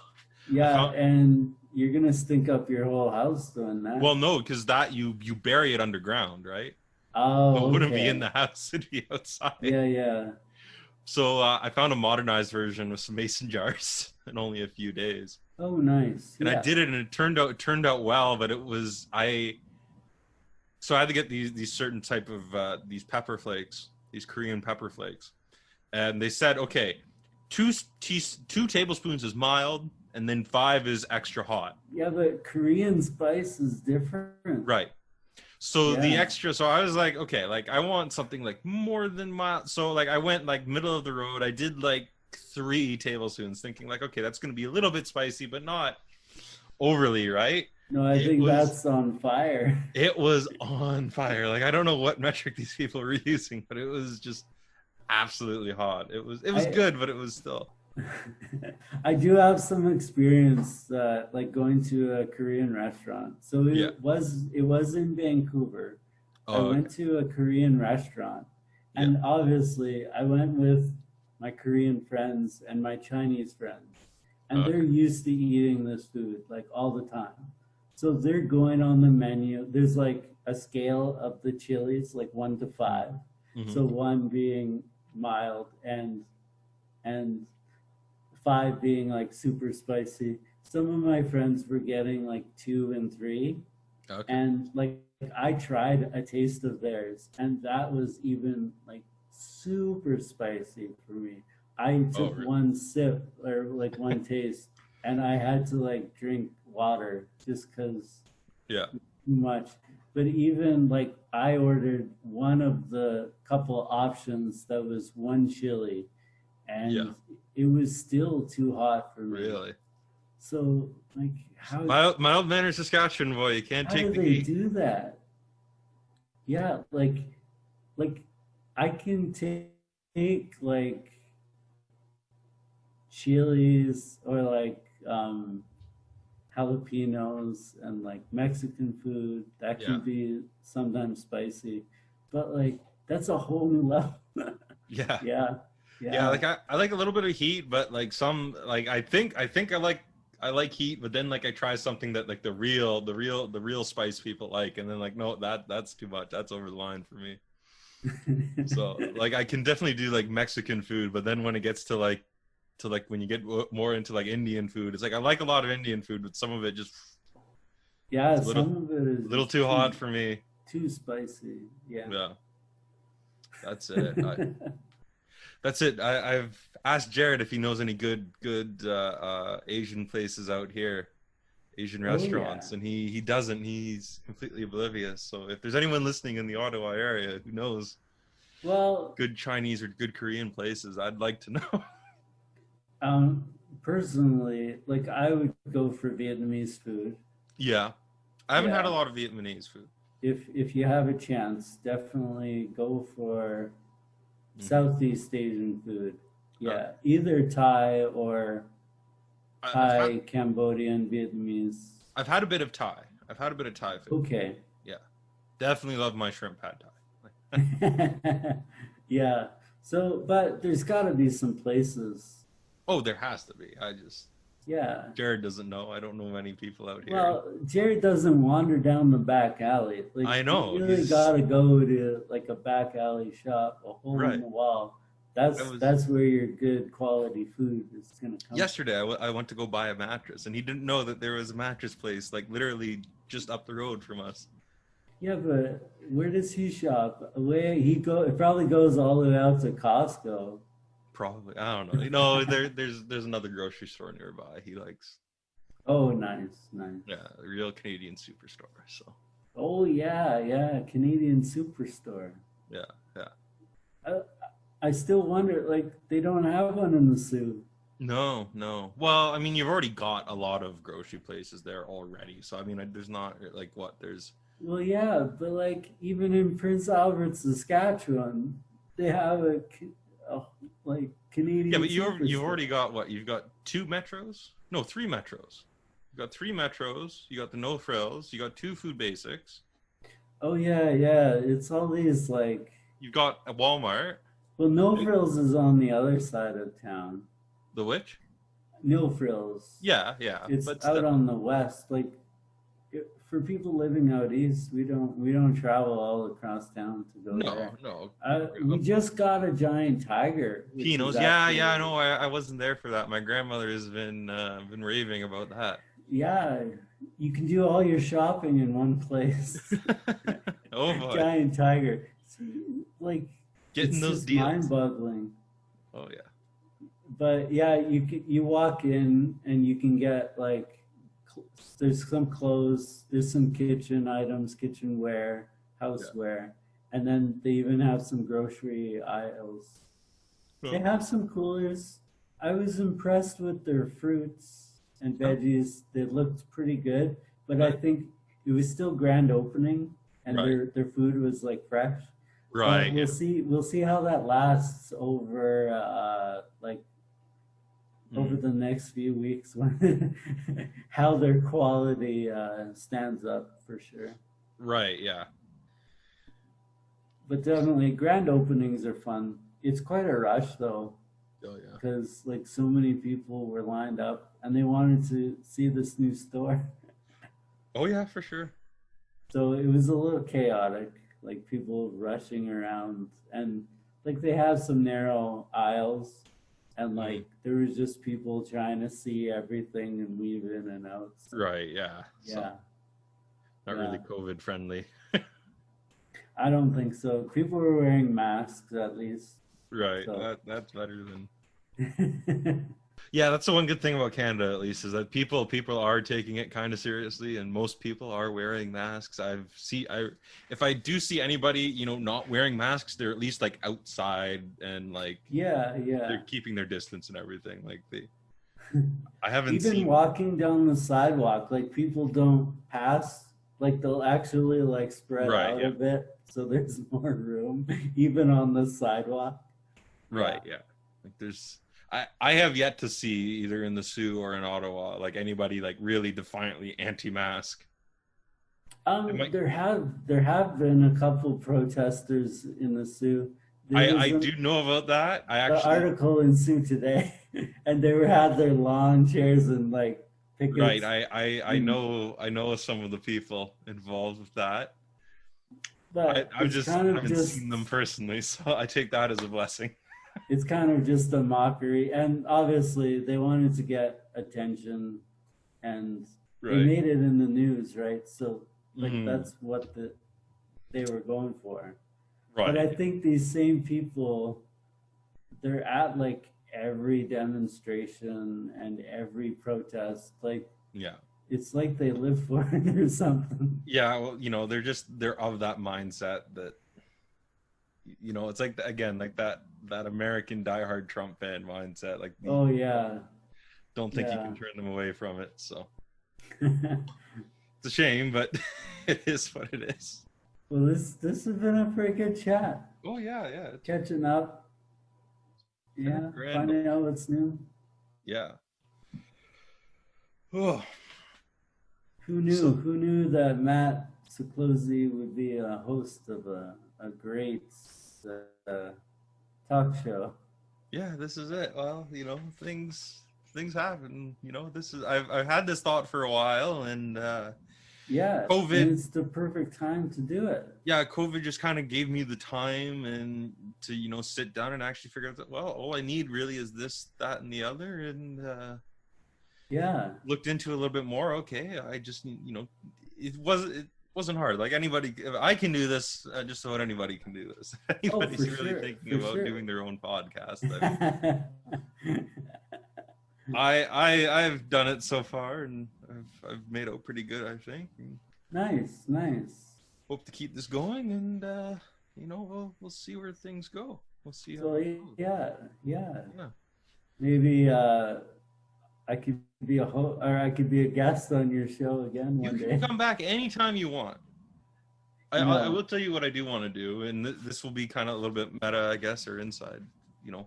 Yeah, found, and you're gonna stink up your whole house doing that. well, no, because that you bury it underground, right? So it Oh, wouldn't be in okay. the house; it'd be outside. Yeah, yeah. So I found a modernized version with some mason jars in only a few days. Oh, nice. And I Yeah. did it, and it turned out well. But it was so I had to get these certain type of these pepper flakes, these Korean pepper flakes, and they said, okay, two tablespoons is mild, and then 5 is extra hot. Yeah, but Korean spice is different. Right. So the Yeah. extra, so I was like, okay, like I want something like more than mild. So like I went like middle of the road. I did like 3 tablespoons, thinking like, okay, that's gonna be a little bit spicy, but not overly, right? No, I It think was that's on fire. it was on fire. Like I don't know what metric these people were using, but it was just absolutely hot. It was I good, but it was still. I do have some experience like going to a Korean restaurant. So Yeah. it was in Vancouver. I Oh, okay. went to a Korean restaurant, Yeah. and obviously I went with my Korean friends and my Chinese friends, and they're Okay. used to eating this food like all the time. So they're going on the menu. There's like a scale of the chilies, like 1 to 5. Hmm. So 1 being mild and 5 being like super spicy. Some of my friends were getting like 2 and 3, Okay. and like I tried a taste of theirs, and that was even like super spicy for me. I Oh, took really? 1 sip or like 1 taste, and I had to like drink water just because Yeah. too much. But even like I ordered one of the couple options that was 1 chili, Yeah. and it was still too hot for me. Really. So like Mild mannered Saskatchewan boy, you can't how do take the they heat. do that? Yeah, like I can take like chilies or like jalapenos and like Mexican food that Yeah. can be sometimes spicy, but like that's a whole new level. Yeah. Yeah, Yeah, yeah, like I like a little bit of heat, but like some like I think I like heat, but then like I try something that like the real spice people like, and then like no, that's too much. That's over the line for me. So like I can definitely do like Mexican food, but then when it gets to like when you get more into like Indian food, it's like I like a lot of Indian food, but some of it just yeah. it's a little Some of it is little just too hot for me. too spicy. Yeah. Yeah, that's it. That's it. I've asked Jared if he knows any good Asian places out here, Asian Oh yeah. restaurants, and he doesn't. He's completely oblivious. So if there's anyone listening in the Ottawa area who knows Well, good Chinese or good Korean places, I'd like to know. um, personally, like I would go for Vietnamese food. Yeah, I haven't had a Yeah. lot of Vietnamese food. If you have a chance, definitely go for Hmm. Southeast Asian food. Okay. Yeah, either Thai or I've had Thai, Cambodian, Vietnamese. I've had a bit of Thai. I've had a bit of Thai food. Okay. Yeah, definitely love my shrimp pad Thai. Yeah. So, but there's got to be some places. Oh, there has to be. Yeah. Jared doesn't know. I don't know many people out here. Well, Jerry doesn't wander down the back alley. Like I know. you really He's got to go to like a back alley shop, a hole in right. the wall. I was That's where your good quality food is gonna come. yesterday. I went to go buy a mattress, and he didn't know that there was a mattress place like literally just up the road from us. Yeah, but where does he shop? Where he go? It probably goes all the way out to Costco. Probably, I don't know. No, there's another grocery store nearby. He likes, Oh, nice, nice. yeah, a real Canadian superstore. So Oh yeah, yeah, Canadian Superstore. yeah, yeah. I, I still wonder, like they don't have one in the Sioux. No, no. Well, I mean, you've already got a lot of grocery places there already. So I mean, there's not like what there's. Well, yeah, but like even in Prince Albert, Saskatchewan, they have a like Yeah, Canadian but you've Superstore. already got what? You've got two metros? No, three metros. You got three metros. You got the no frills. You got two food basics. Oh yeah, yeah. It's all these like. You've got a Walmart. Well, No Frills is on the other side of town. The which? No Frills. Yeah, yeah, It's but out still. on the west. Like for people living out east, we don't travel all across town to go No, there. no. We just got a giant tiger, which is Pinos. Yeah, yeah. I actually know. I wasn't there for that. My grandmother has been raving about that. yeah. You can do all your shopping in one place. Oh boy, Giant tiger. Like getting it's those just deals. mind-boggling. Oh yeah. But yeah, you walk in and you can get like there's some clothes, there's some kitchen items, kitchenware, Yeah. houseware, and then they even have some grocery aisles. They Oh, have some coolers. I was impressed with their fruits and oh, veggies. They looked pretty good, but I right, think it was still grand opening and right, their food was like fresh. But right. Yeah. we'll see how that lasts over like over Mm, the next few weeks when how their quality stands up for sure. right. Yeah. But definitely grand openings are fun. It's quite a rush though, Oh yeah. because like so many people were lined up and they wanted to see this new store. Oh yeah, for sure. So it was a little chaotic, like people rushing around and like they have some narrow aisles and Mm, like there was just people trying to see everything and weave in and out. So right. Yeah. So yeah, not yeah. really COVID friendly. I don't think so. People were wearing masks at least. Right. So That's better than. Yeah, that's the one good thing about Canada, at least, is that people are taking it kind of seriously, and most people are wearing masks. If I do see anybody, not wearing masks, they're at least like outside and like yeah, yeah. they're keeping their distance and everything. I haven't Even seen. walking down the sidewalk, like people don't pass, like they'll actually like spread Right. out Yeah. a bit so there's more room, even on the sidewalk. Yeah. Right. Yeah. Like there's. I have yet to see either in the Sioux or in Ottawa like anybody like really defiantly anti-mask. It might, There have been a couple protesters in the Sioux. There was I do know about that. I the actually. article in Sioux Today, and they had their lawn chairs and like Right. pickets. And, I know some of the people involved with that. but I haven't seen them personally, so I take that as a blessing. it's kind of just a mockery, and obviously they wanted to get attention, and they Right. made it in the news, right? So like Mm, that's what they were going for. But right. I think these same people they're at like every demonstration and every protest. Like Yeah. it's like they live for it or something. Yeah, well, they're of that mindset that, it's like, again, like that American diehard Trump fan mindset. Like, Oh yeah, don't think you yeah. can turn them away from it. So it's a shame, but it is what it is. Well, this has been a pretty good chat. Oh yeah, yeah. Catching up, yeah, Grand. finding out what's new. Yeah. Oh. Who knew? Who knew that Matt Ciclosi would be a host of a great talk show? Yeah, this is it. Well, things happen. This is I've had this thought for a while, and Yeah, COVID. and it's the perfect time to do it. Yeah, COVID just kind of gave me the time and to sit down and actually figure out that, well, all I need really is this, that, and the other, and Yeah. looked into it a little bit more. Okay, I just it wasn't hard. Like, anybody, if I can do this, just about anybody can do this. Anybody's really thinking about doing their own podcast. I've done it so far, and I've made out pretty good, I think. And Nice. hope to keep this going, and we'll see where things go. We'll see how. So it goes. yeah. Maybe I could be I could be a guest on your show again one day. You can come back anytime you want. I will tell you what I do want to do, and this will be kind of a little bit meta, I guess, or inside,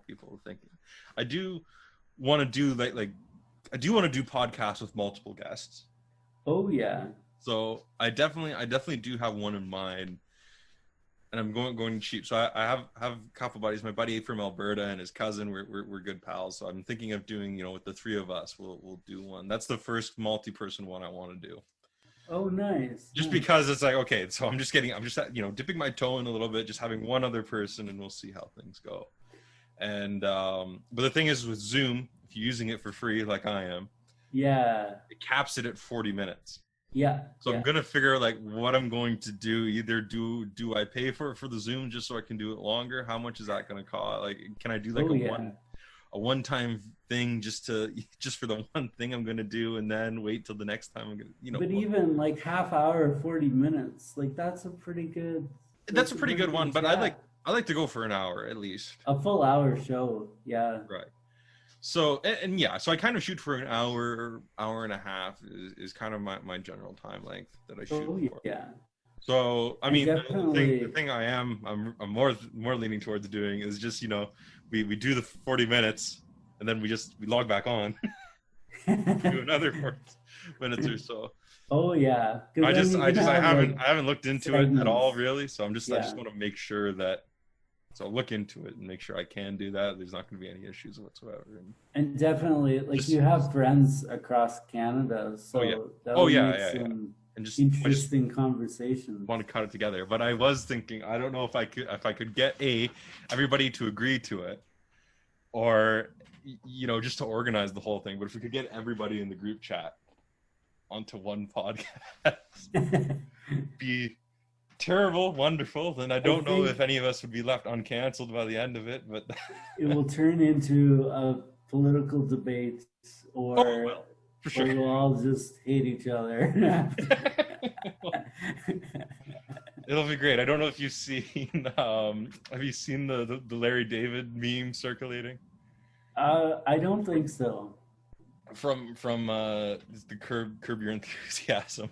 people thinking. I do want to do I do want to do podcasts with multiple guests. Oh yeah. So I definitely do have one in mind, and I'm going cheap. So I have a couple buddies. My buddy from Alberta and his cousin, we're good pals. So I'm thinking of doing, with the three of us, we'll do one. That's the first multi-person one I want to do. Oh, nice. Just because it's like, okay, so I'm just dipping my toe in a little bit, just having one other person, and we'll see how things go. And but the thing is with Zoom, if you're using it for free like I am, it caps it at 40 minutes. Yeah. So I'm gonna figure like what I'm going to do. Either do I pay for the Zoom just so I can do it longer? How much is that gonna cost? Like, can I do like a one-time thing just for the one thing I'm gonna do, and then wait till the next time I'm gonna But even like half hour, 40 minutes, like that's a pretty good. That's a pretty good one. But I like to go for an hour at least. A full hour show, yeah. Right. So and yeah, so I kind of shoot for an hour and a half is kind of my general time length that I shoot for. Yeah. So I mean, the thing I'm more leaning towards doing is just we do the 40 minutes and then we log back on, do another 40 minutes or so. Oh yeah. I haven't looked into it at all really. So I just want to make sure that. So I'll look into it and make sure I can do that. There's not going to be any issues whatsoever. And definitely, like, you have friends across Canada, so some interesting conversations. Want to cut it together, but I was thinking, I don't know if I could get everybody to agree to it, or just to organize the whole thing. But if we could get everybody in the group chat onto one podcast, be terrible, wonderful, then I don't know if any of us would be left uncanceled by the end of it, but it will turn into a political debate, or for sure. Or we'll all just hate each other. It'll be great. I don't know if you've seen have you seen the Larry David meme circulating? I don't think so. From the Curb Your Enthusiasm.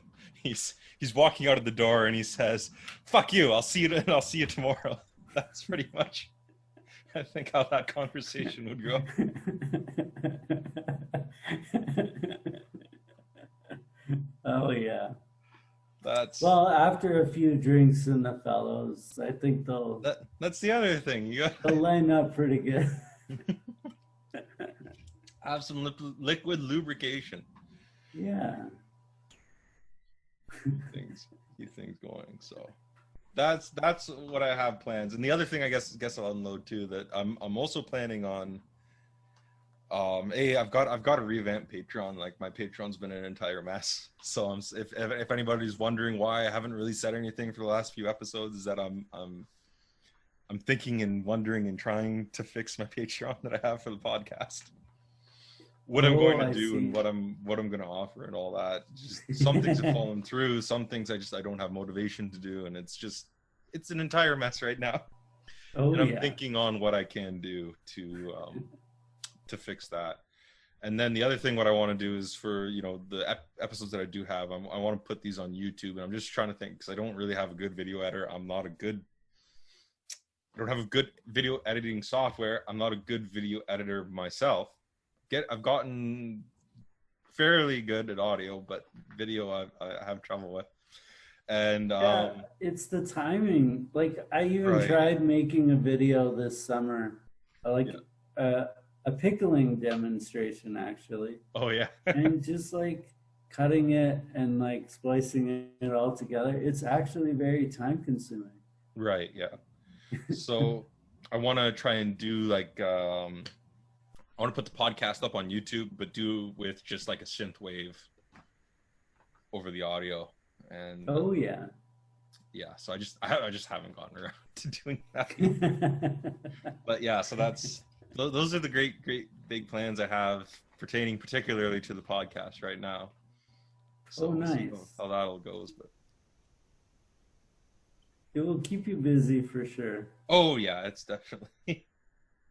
He's walking out of the door and he says, "Fuck you! I'll see you tomorrow." That's pretty much, I think, how that conversation would go. Oh yeah. Well, after a few drinks in the fellows, I think that's the other thing. They'll line up pretty good. Have some liquid lubrication. Yeah. Keep things going. So that's what I have plans. And the other thing I guess I'll unload too, that I'm also planning on I've got a revamped Patreon. Like, my Patreon's been an entire mess. So if anybody's wondering why I haven't really said anything for the last few episodes, is that I'm I'm thinking and wondering and trying to fix my Patreon that I have for the podcast. What I'm going Oh, to I do and see. what I'm going to offer and all that. Just some things have fallen through. Some things I don't have motivation to do, and it's an entire mess right now. Oh And I'm yeah. thinking on what I can do to fix that. And then the other thing, what I want to do is for the episodes that I do have, I want to put these on YouTube, and I'm just trying to think because I don't really have a good video editor. I don't have a good video editing software. I'm not a good video editor myself. I've gotten fairly good at audio, but video I have trouble with. And Yeah, it's the timing. Like I even right, tried making a video this summer, like yeah, uh, a pickling demonstration actually, oh yeah, and just like cutting it and like splicing it all together. It's actually very time consuming. right, yeah. So I want to try and do like I want to put the podcast up on YouTube, but do with just like a synth wave over the audio. And Oh yeah. yeah, so I just haven't gotten around to doing that. But yeah, so those are the great big plans I have pertaining particularly to the podcast right now. So Oh we'll see nice. how that all goes. But It will keep you busy for sure. oh yeah, it's definitely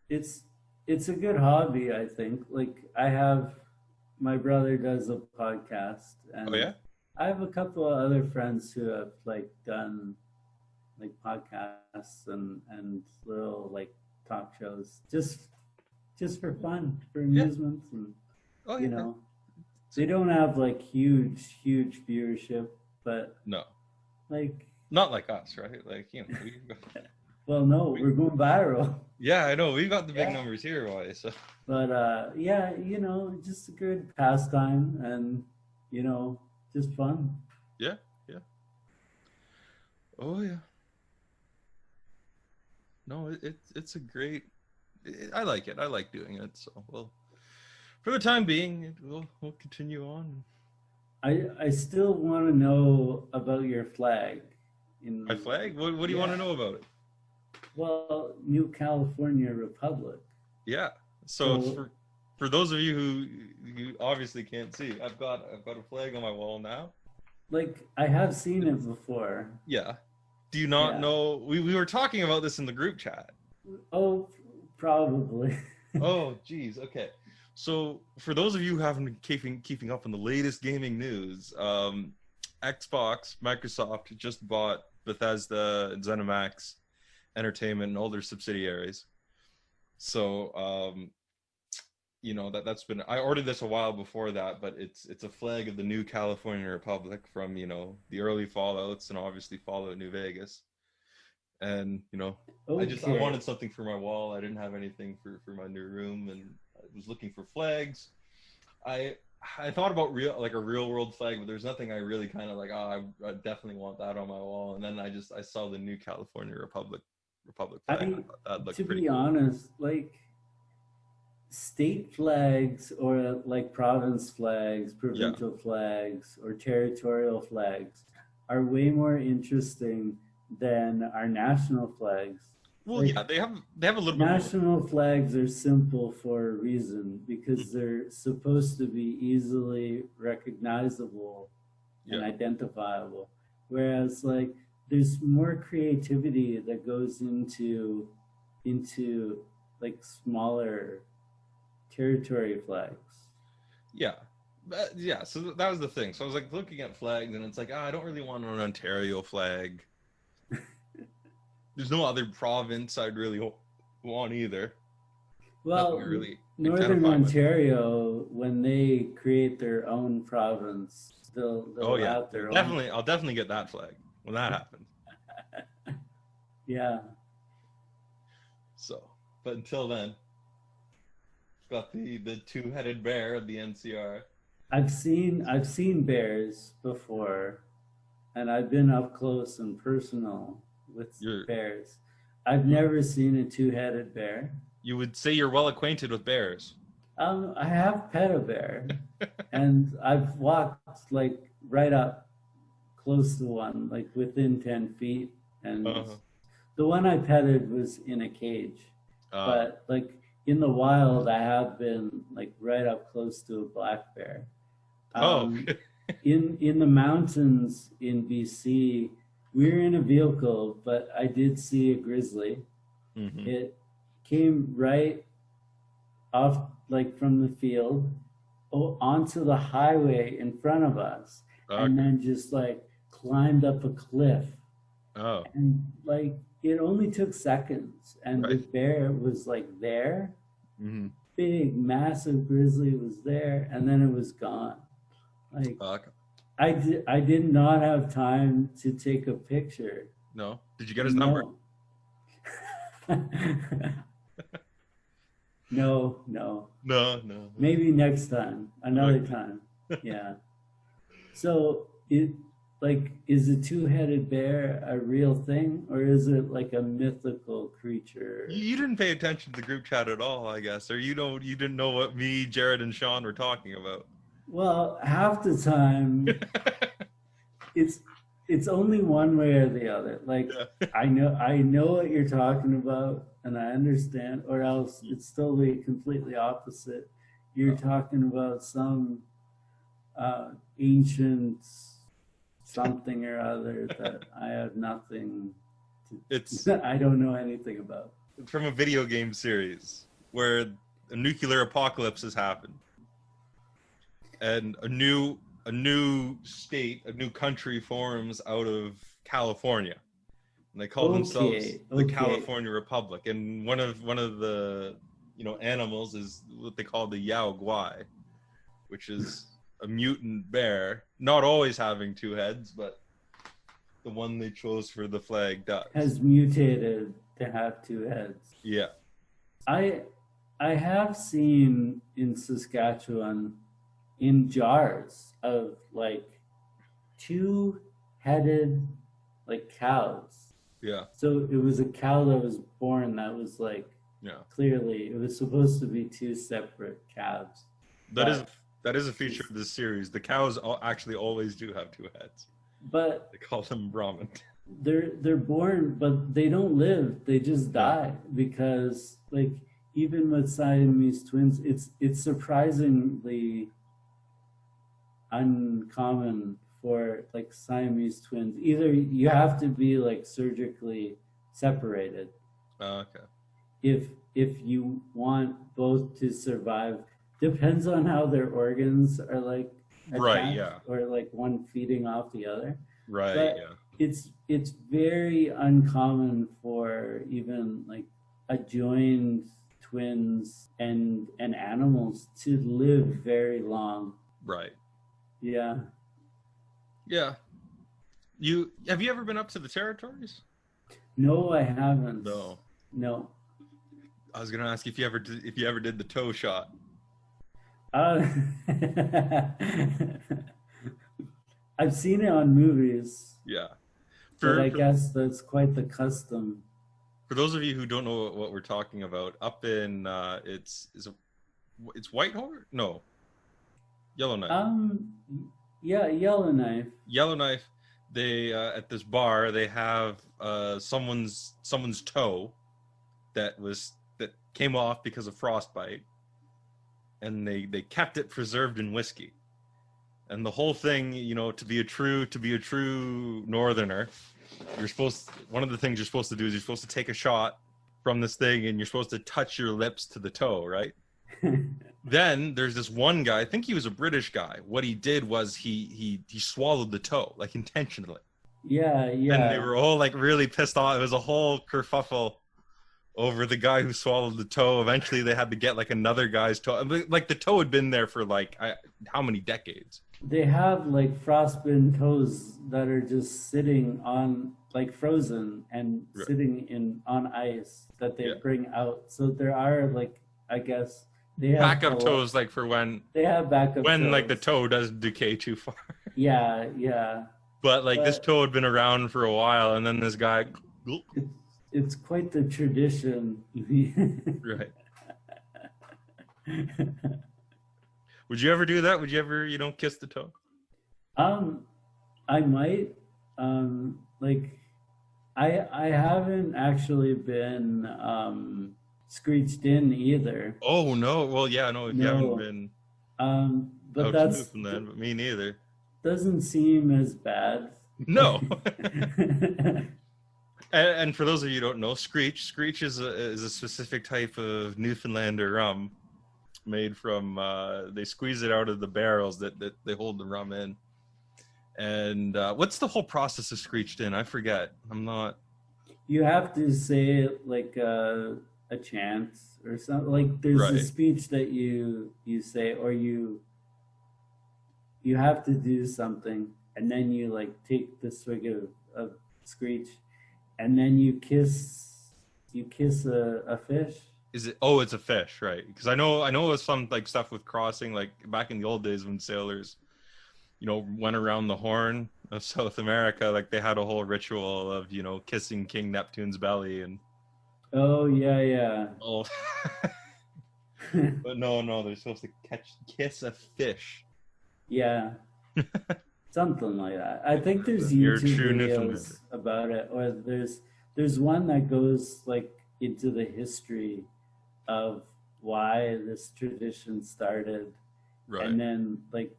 It's it's a good hobby, I think. Like I have my brother does a podcast oh and yeah, I have a couple of other friends who have like done like podcasts and little like talk shows just for fun, for yeah, amusement and oh you yeah. know, they don't have like huge viewership, but No, like not like us, right? Like well no, we we're going viral. yeah, I know we've got the big Yeah. numbers here, boy. So But yeah, you know, just a good pastime and you know, just fun. yeah, yeah. Oh yeah. No, it's a great. I like it. I like doing it. So well, for the time being, we'll continue on. I still want to know about your flag My in flag. What do you want to yeah. know about it? Well, New California Republic. Yeah. So So for those of you who you obviously can't see, I've got a flag on my wall now. like I have seen it before. Yeah. Do you not Yeah. know? We were talking about this in the group chat. Oh, probably. Oh, geez. Okay. So for those of you who haven't been keeping up on the latest gaming news, Xbox, Microsoft just bought Bethesda and ZeniMax Entertainment and all their subsidiaries. So that's been I ordered this a while before that, but it's a flag of the new California Republic from the early Fallouts and obviously Fallout New Vegas. And I Okay. wanted something for my wall. I didn't have anything for my new room, and I was looking for flags. I thought about a real world flag, but there's nothing I really kind of like. Oh, I definitely want that on my wall. And then I saw the new California Republic flag. I I thought that to looked pretty be cool. honest, like state flags or like province flags, Yeah. provincial flags, or territorial flags are way more interesting than our national flags. Well, Like yeah, they have a little bit more. national flags are simple for a reason because they're supposed to be easily recognizable and Yeah. identifiable. Whereas like there's more creativity that goes into like smaller territory flags. Yeah. Yeah, so that was the thing. So I was like looking at flags, and it's like, I don't really want an Ontario flag. There's no other province I'd really want either. Nothing I Well, really Northern identify with. Ontario, when they create their own province, Oh they'll yeah, have their own. I'll definitely get that flag when that happens. Yeah, So, but until then, got the two-headed bear of the NCR. I've seen bears before, and I've been up close and personal with You're bears. I've never seen a two-headed bear. you would say you're well acquainted with bears. I have pet a bear, and I've walked like right up close to one, like within 10 feet, and Uh-huh. The one I petted was in a cage, Oh. but like in the wild, I have been like right up close to a black bear. Oh. In the mountains in BC, we were in a vehicle, but I did see a grizzly. Hmm. It came right off like from the field onto the highway in front of us, and Okay. then just like climbed up a cliff. Oh. And like it only took seconds, and the Right. bear was like there, Hmm. big, massive grizzly was there, and then it was gone. Like Okay. I did not have time to take a picture. No. Did you get his number? No. No, no. No. No. Maybe next time, another Okay. time. Yeah. So it like is a two-headed bear a real thing, or is it like a mythical creature? You didn't pay attention to the group chat at all, I guess, or you didn't know what me, Jared, and Sean were talking about. Well, half the time it's it's only one way or the other. Like Yeah. I know what you're talking about and I understand, or else it's totally completely opposite. You're talking about some ancient something or other that I have nothing It's to, I don't know anything about. from a video game series where a nuclear apocalypse has happened, and a new state, a new country forms out of California, and they call themselves the Okay. California Republic. And one of the animals is what they call the Yao Guai, which is a mutant bear, not always having two heads, but the one they chose for the flag does. Has mutated to have two heads. Yeah. I have seen in Saskatchewan in jars of like two-headed like cows. Yeah. So it was a cow that was born that was like Yeah. clearly it was supposed to be two separate calves. That is a feature of this series. The cows actually always do have two heads. But They call them Brahmin. they're born, but they don't live. They just die because like even with Siamese twins, it's surprisingly uncommon for like Siamese twins. Either you have to be like surgically separated Okay. if you want both to survive. Depends on how their organs are like Right. attached, Yeah. or like one feeding off the other. Right. But Yeah. it's very uncommon for even like adjoined twins and animals to live very long. Right. Yeah. Yeah. Have you ever been up to the territories? No, I haven't. No. No. I was gonna ask if you ever did the toe shot. Uh, I've seen it on movies, Yeah. but I For guess that's quite the custom. for those of you who don't know what we're talking about, up in it's Whitehorse? No, Yellowknife. Yeah, Yellowknife. Yellowknife. They at this bar they have someone's toe that came off because of frostbite, and they kept it preserved in whiskey. And the whole thing, to be a true northerner, one of the things you're supposed to do is you're supposed to take a shot from this thing, and you're supposed to touch your lips to the toe, right? Then there's this one guy, I think he was a British guy. What he did was he swallowed the toe, like intentionally. Yeah, And they yeah. were all like really pissed off. It was a whole kerfuffle over the guy who swallowed the toe. Eventually they had to get like another guy's toe. Like the toe had been there for like how many decades? They have like frostbitten toes that are just sitting on like frozen and Right. sitting on ice that they Yeah. bring out. So there are like, I guess they have Backup toes, like for when backup like the toes. toe doesn't decay too far. Yeah, yeah. But like this But toe had been around for a while, and then this guy, it's quite the tradition. right? Would you ever do that? Would you ever, kiss the toe? I might like I haven't actually been screeched in either. Oh no, well yeah, no, if you haven't No, been but out to that's Newfoundland, but me neither. doesn't seem as bad. No. And for those of you who don't know, screech is a specific type of Newfoundlander rum made from they squeeze it out of the barrels that they hold the rum in. And what's the whole process of screeched in? I forget. I'm not You have to say like a chant or something. Like there's a right. speech that you say, or you have to do something, and then you like take the swig of screech, and then you kiss a fish. Is it? Oh, it's a fish, right? Because I know it was some like stuff with crossing, like back in the old days when sailors, went around the Horn of South America, like they had a whole ritual of kissing King Neptune's belly and Oh yeah, yeah. all. But no, they're supposed to kiss a fish. Yeah, something like that. I think there's You're a YouTube true videos Newfoundlander. about it, or there's one that goes like into the history of why this tradition started, Right. and then like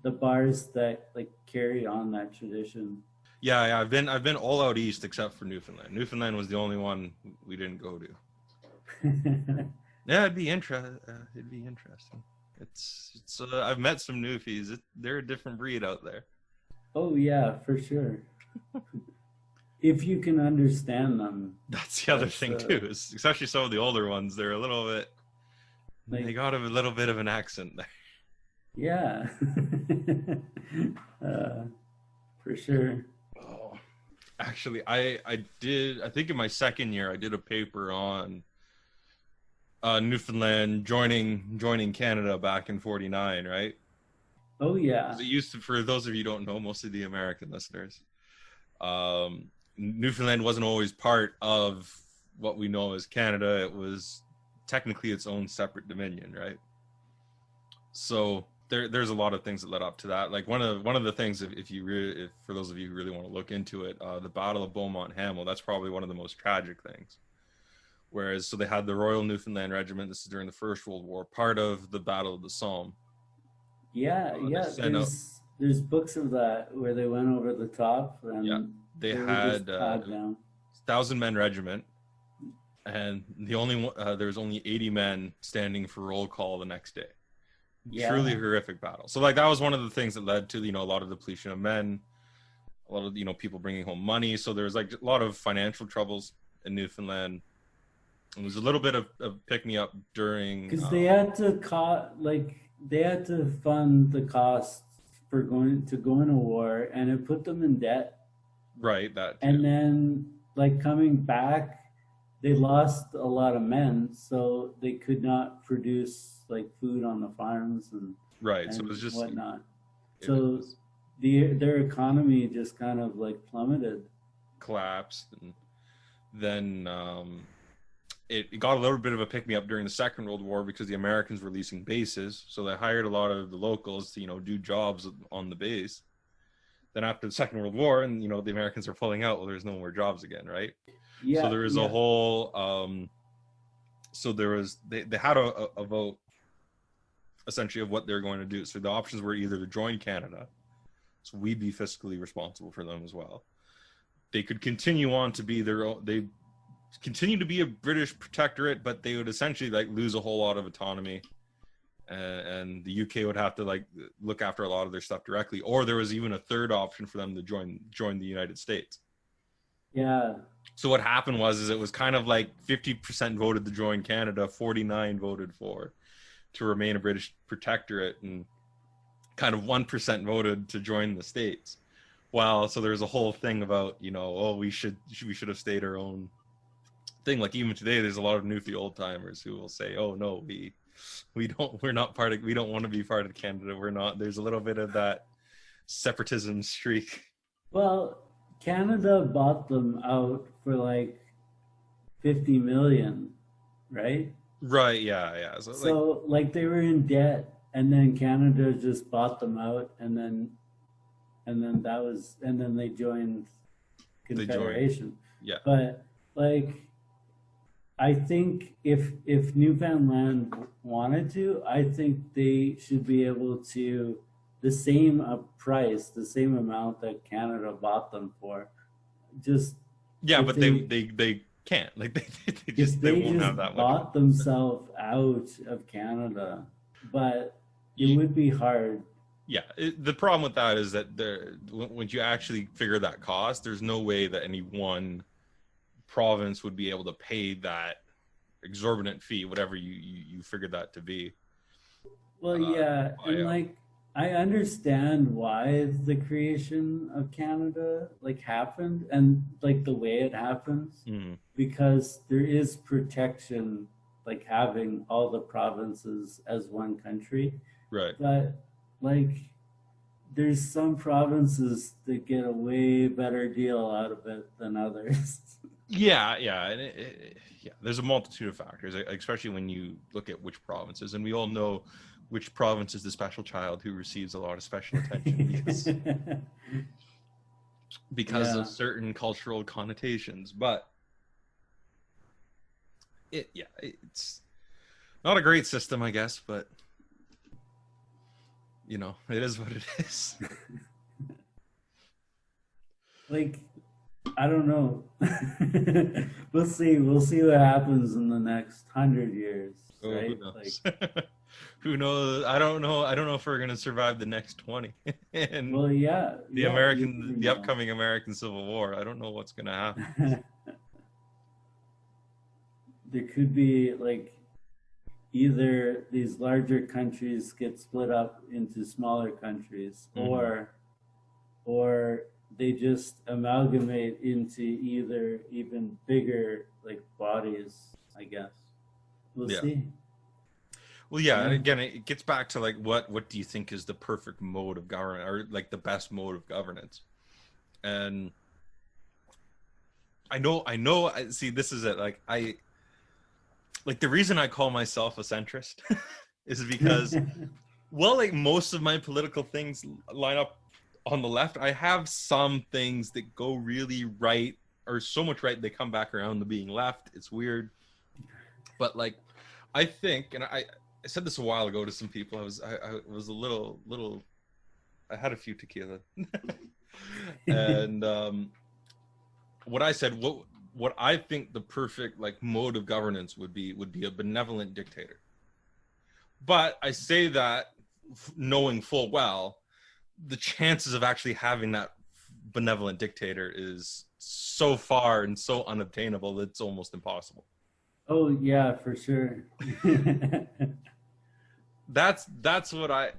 the bars that like carry on that tradition. Yeah. I've been all out east except for Newfoundland. Newfoundland was the only one we didn't go to. Yeah, it'd be interesting. It's I've met some Newfies. They're a different breed out there. Oh yeah, for sure. If you can understand them, That's the other that's thing too. Especially some of the older ones. They're a little bit. They like got a little bit of an accent there. yeah, uh, for sure. Oh, actually, I did. I think in my second year, I did a paper on Newfoundland joining Canada back in '49, right? Oh yeah, It used to, for those of you who don't know, most of the American listeners, Newfoundland wasn't always part of what we know as Canada. It was technically its own separate dominion, right? So there's a lot of things that led up to that. Like one of the things, if for those of you who really want to look into it, the Battle of Beaumont Hamel, that's probably one of the most tragic things. Whereas, so they had the Royal Newfoundland Regiment. This is during the First World War, part of the Battle of the Somme. yeah, They yeah. sent out, There's books of that where they went over the top yeah, and they they were just had 1,000 down. 1,000 men regiment, and there was only 80 men standing for roll call the next day. Truly Yeah, horrific battle. So like that was one of the things that led to a lot of depletion of men, a lot of people bringing home money. So there was like a lot of financial troubles in Newfoundland. And there's a little bit of pick me up during because they had to they had to fund the costs for going to war, and it put them in debt. right, that too. And then like coming back, they lost a lot of men, so they could not produce like food on the farms Right. So it and was just whatnot. it So was their economy just kind of like plummeted. collapsed, and then it got a little bit of a pick me up during the Second World War because the Americans were leasing bases, so they hired a lot of the locals to do jobs on the base. Then after the Second World War, and the Americans are pulling out, well, there's no more jobs again, right? So Yeah, there was a yeah, whole so there was they had a vote essentially of what they're going to do. So the options were either to join Canada, so we'd be fiscally responsible for them as well. They could continue on to be their own, they continue to be a British protectorate, but they would essentially like lose a whole lot of autonomy, and the UK would have to like look after a lot of their stuff directly. Or there was even a third option for them to join the United States. yeah. So what happened was it was kind of like 50% voted to join Canada, 49 voted to remain a British protectorate, and kind of 1% voted to join the States. Well, so there's a whole thing about oh, we should have stayed our own thing. Like even today, there's a lot of Newfie old timers who will say, oh no, we don't want to be part of Canada. We're not. There's a little bit of that separatism streak. Well, Canada bought them out for like 50 million, right? Right? Yeah. So like So like they were in debt, and then Canada just bought them out, and then that was, and then they joined confederation. Yeah. But like, I think if Newfoundland wanted to, I think they should be able to the same price, the same amount that Canada bought them for. Just Yeah, if but they can't. Like they they won't have just that much bought money. themselves out of Canada, but it would be hard. Yeah, the problem with that is that when you actually figure that cost, there's no way that any one province would be able to pay that exorbitant fee, whatever you figured that to be. Well, yeah, and like I understand why the creation of Canada like happened and like the way it happens, because there is protection like having all the provinces as one country. Right. But like there's some provinces that get a way better deal out of it than others. Yeah, and yeah, there's a multitude of factors, especially when you look at which provinces, and we all know which province is the special child who receives a lot of special attention because of certain cultural connotations. But it's not a great system, I guess, but you know, it is what it is. Like, I don't know. We'll see what happens in the next 100 years, right? Who knows? Like, who knows? I don't know if we're gonna survive the next 20. And well, the upcoming American Civil War. I don't know what's gonna happen. There could be like either these larger countries get split up into smaller countries, or they just amalgamate into either even bigger like bodies, I guess. We'll see. Well, yeah, and again, it gets back to like what do you think is the perfect mode of government, or like the best mode of governance? And I know. See, this is it. Like the reason I call myself a centrist is because, well, like most of my political things line up on the left. I have some things that go really right, or so much right they come back around to being left. It's weird, but like I think, and I said this a while ago to some people. I was a little. I had a few tequila, and what I said, what I think the perfect like mode of governance would be a benevolent dictator. But I say that knowing full well the chances of actually having that benevolent dictator is so far and so unobtainable that it's almost impossible. Oh yeah, for sure. That's what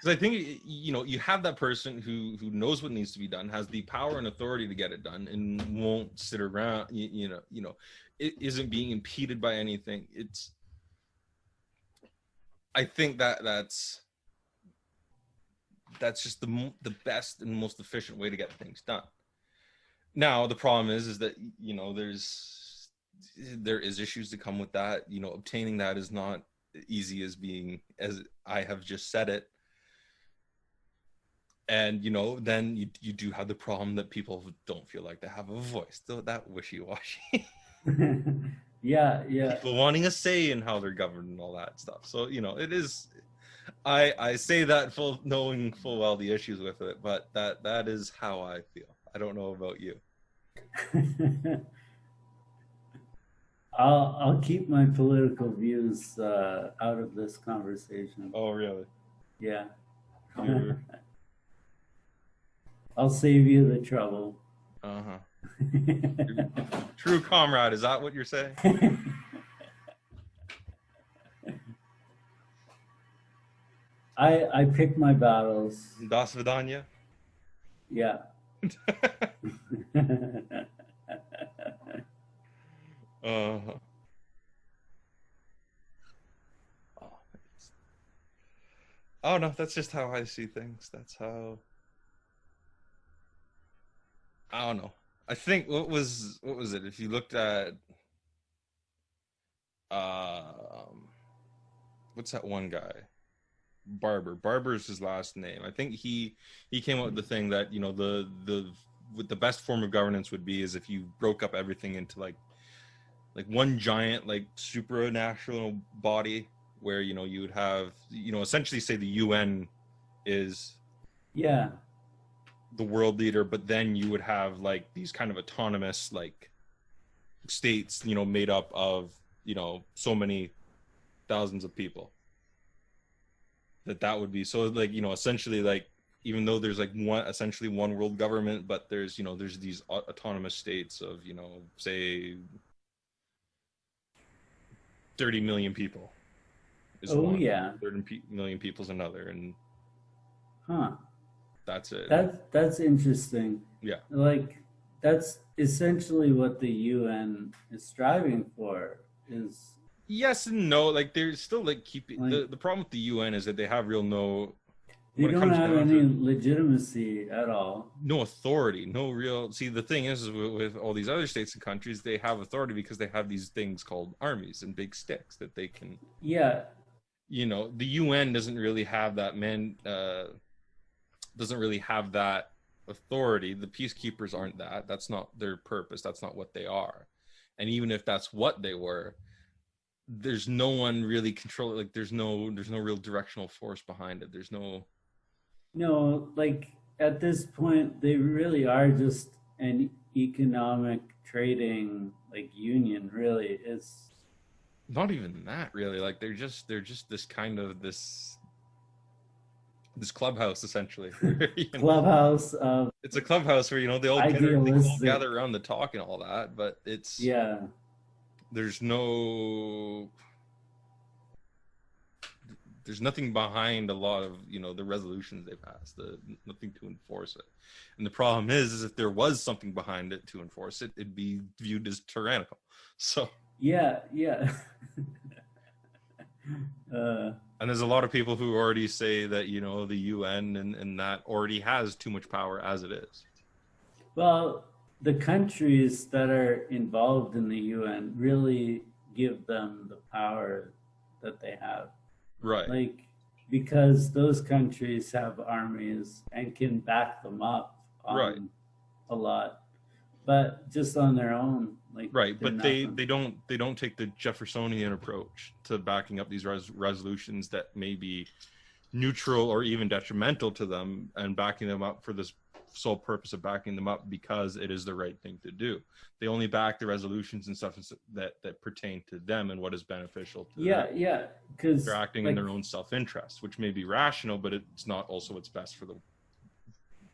because I think, you know, you have that person who knows what needs to be done, has the power and authority to get it done, and won't sit around. You know, it isn't being impeded by anything. I think that's just the best and most efficient way to get things done. Now the problem is that, you know, there is issues that come with that. You know, obtaining that is not easy as I have just said it. And, you know, then you do have the problem that people don't feel like they have a voice, though that wishy-washy. yeah People wanting a say in how they're governed and all that stuff. So, you know, it is, I say that knowing full well the issues with it, but that is how I feel. I don't know about you. I'll keep my political views out of this conversation. Oh, really? Yeah. I'll save you the trouble. True comrade, is that what you're saying? I pick my battles. Das Vidanya? Yeah. Oh no, that's just how I see things. That's how, I don't know. I think what was it? If you looked at what's that one guy? Barber's his last name. I think he came up with the thing that, you know, the what the best form of governance would be is if you broke up everything into like one giant like supranational body where, you know, you would have, you know, essentially say the UN is Yeah. the world leader, but then you would have like these kind of autonomous like states, you know, made up of, you know, so many thousands of people. That would be so like, you know, essentially like, even though there's like essentially one world government, but there's, you know, there's these autonomous states of, you know, say 30 million people is Oh one, yeah. 30 million people is another, and Huh. that's it. That's interesting. Yeah. Like that's essentially what the UN is striving for is Yes and no. Like they're still like keeping like the problem with the UN is that they have real no, they when it don't comes have down any to legitimacy at all. no authority, no real. See, the thing is with all these other states and countries, they have authority because they have these things called armies and big sticks that they can. Yeah. You know, the UN doesn't really have that doesn't really have that authority. The peacekeepers aren't that. That's not their purpose. That's not what they are. And even if that's what they were, there's no one really control. Like there's no real directional force behind it. There's no. No, like at this point they really are just an economic trading like union, really. It's Not even that really. Like they're just this kind of this clubhouse essentially. You know? clubhouse of It's a clubhouse where, you know, they all idealistic. gather around the talk and all that, but it's Yeah. there's nothing behind a lot of, you know, the resolutions they pass, nothing to enforce it. And the problem is if there was something behind it to enforce it, it'd be viewed as tyrannical. So Yeah, yeah. and there's a lot of people who already say that, you know, the UN and that already has too much power as it is. Well, the countries that are involved in the UN really give them the power that they have. Right. Like, because those countries have armies and can back them up on Right. a lot, but just on their own, like right. But they nothing. don't take the Jeffersonian approach to backing up these resolutions that may be neutral or even detrimental to them, and backing them up for this sole purpose of backing them up because it is the right thing to do. They only back the resolutions and stuff that pertain to them and what is beneficial to them. Yeah, because they're acting in their own self-interest, which may be rational, but it's not also what's best for the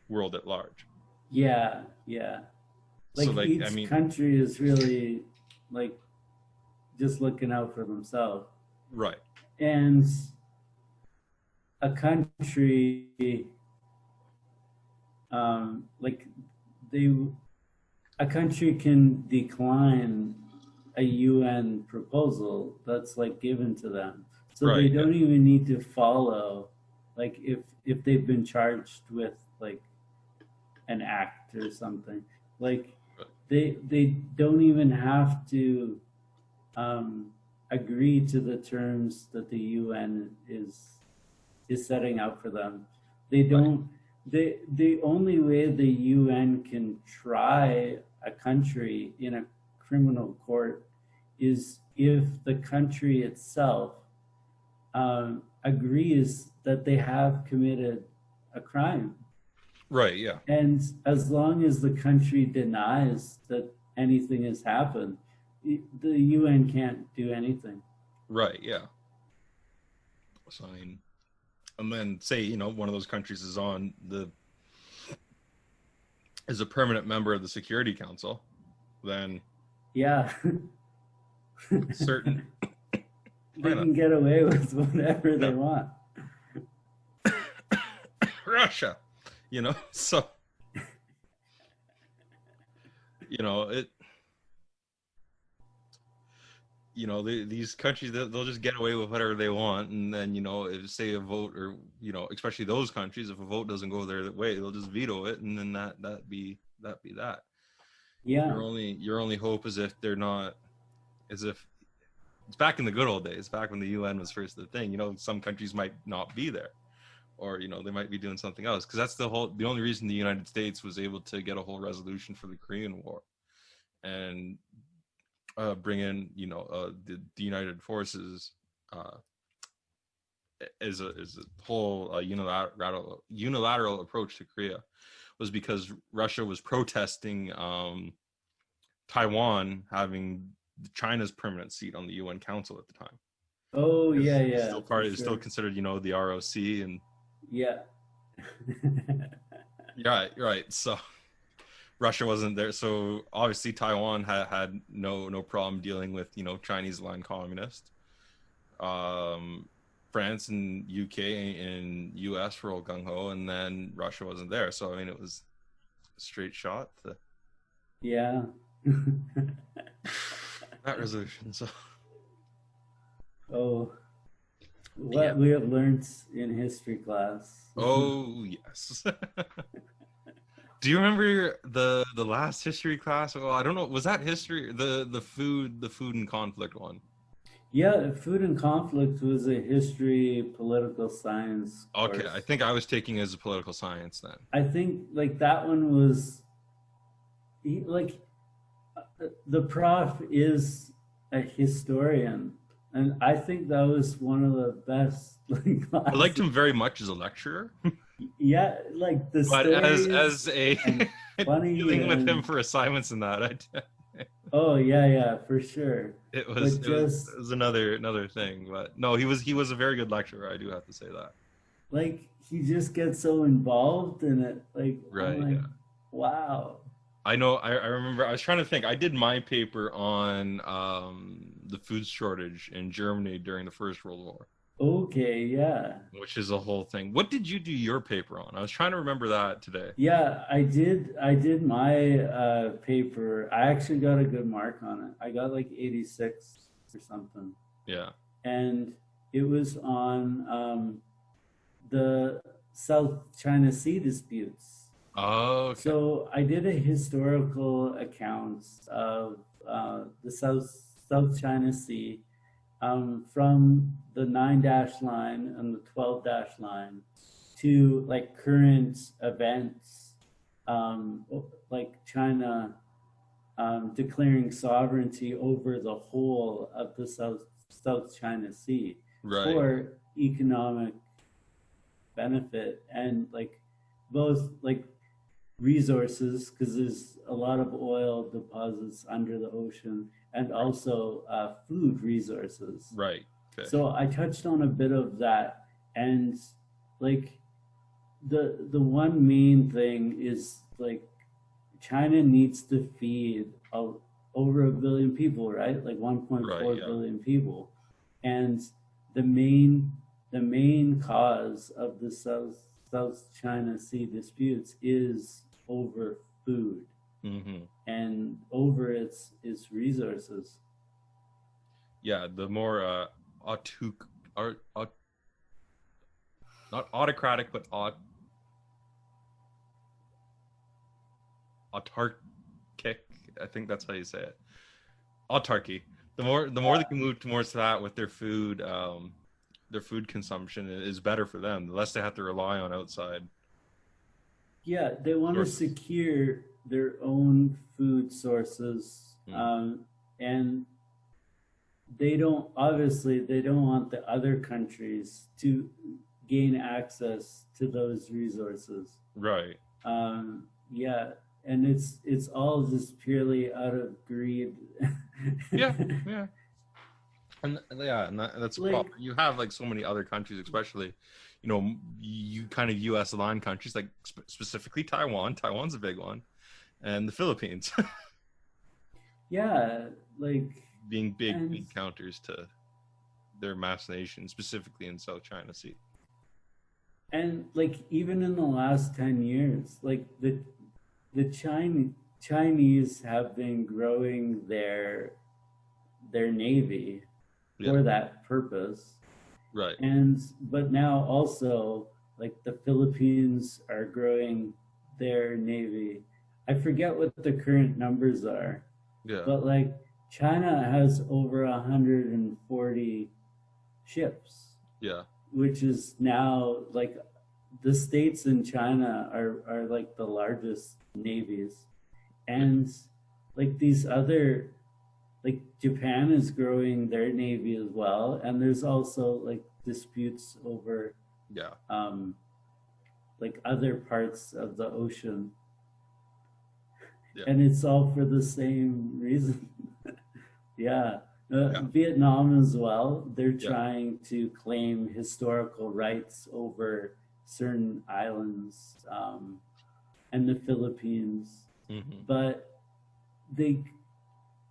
world at large. Yeah. Like, so, like each country is really like just looking out for themselves. Right. And a country a country can decline a UN proposal that's like given to them. So right, they don't even need to follow, like if they've been charged with like an act or something, like they don't even have to agree to the terms that the UN is setting out for them. They don't. The only way the UN can try a country in a criminal court is if the country itself agrees that they have committed a crime. Right, yeah. And as long as the country denies that anything has happened, the UN can't do anything. Right, yeah. So, I mean, and then say, you know, one of those countries is a permanent member of the Security Council, then yeah, certain they can get away with whatever they want. Russia, you know, so you know it. You know, these countries, they'll just get away with whatever they want, and then, you know, if say a vote, or, you know, especially those countries, if a vote doesn't go their way, they'll just veto it, and then that be that. Yeah. Your only hope is if they're not, as if it's back in the good old days, back when the UN was first the thing. You know, some countries might not be there, or they might be doing something else, because that's the only reason the United States was able to get a whole resolution for the Korean War and bring in the United Forces as a whole unilateral approach to Korea, was because Russia was protesting Taiwan having China's permanent seat on the UN Council at the time. Oh yeah, It's yeah. still it's still considered the ROC, and yeah. right. So Russia wasn't there, so obviously Taiwan had no problem dealing with Chinese aligned communists. France and UK and US were all gung ho, and then Russia wasn't there. So I mean, it was a straight shot to yeah. that resolution. So what we have learned in history class. Oh yes. Do you remember the last history class? Well, I don't know. Was that history, the food and conflict one? Yeah, food and conflict was a history political science course. Okay, I think I was taking it as a political science then. I think like that one was like the prof is a historian, and I think that was one of the best classes. I liked him very much as a lecturer. Yeah, like the but as a funny dealing with him for assignments and that, oh yeah, for sure. It was another thing, but no, he was a very good lecturer. I do have to say that. Like he just gets so involved in it, like right, I'm like, yeah. Wow. I know. I remember. I was trying to think. I did my paper on the food shortage in Germany during the First World War. Okay, yeah. Which is a whole thing. What did you do your paper on? I was trying to remember that today. Yeah, I did my paper. I actually got a good mark on it. I got like 86 or something. Yeah. And it was on the South China Sea disputes. Oh, okay. So I did a historical account of the South China Sea from the 9-dash line and the 12-dash line to like current events, like China declaring sovereignty over the whole of the South China Sea, right, for economic benefit and like both like resources, because there's a lot of oil deposits under the ocean, and also food resources. Right. Okay. So I touched on a bit of that, and like the one main thing is like China needs to feed over 1 billion people, right? Like 1.4 billion people, and the main cause of the South China Sea disputes is over food, and over its resources. Yeah, the more not autocratic, but autarkic. I think that's how you say it. Autarky. The more they can move towards that with their food consumption is better for them. The less they have to rely on outside. Yeah, they want to secure their own food sources, and they don't want the other countries to gain access to those resources. Right. Yeah, and it's all just purely out of greed. yeah. And that's a problem. You have like so many other countries, especially, you kind of U.S. aligned countries, like specifically Taiwan. Taiwan's a big one, and the Philippines. Yeah, like being big counters to their mass nation, specifically in South China Sea. And like even in the last 10 years, like the Chinese have been growing their navy for that purpose. Right. But now also like the Philippines are growing their navy. I forget what the current numbers are. Yeah. But like China has over 140 ships. Yeah. Which is now like the states in China are like the largest navies, and like these other, like Japan is growing their navy as well, and there's also like disputes over Yeah. um like other parts of the ocean, Yeah. and it's all for the same reason. Yeah. Yeah. Vietnam as well, they're Yeah. trying to claim historical rights over certain islands, and the Philippines, Hmm. but they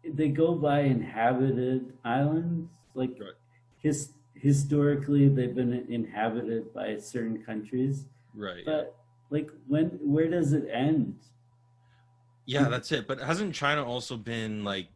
they go by inhabited islands. Like Right. historically, they've been inhabited by certain countries, Right. Yeah. but like where does it end? Yeah, that's it. But hasn't China also been like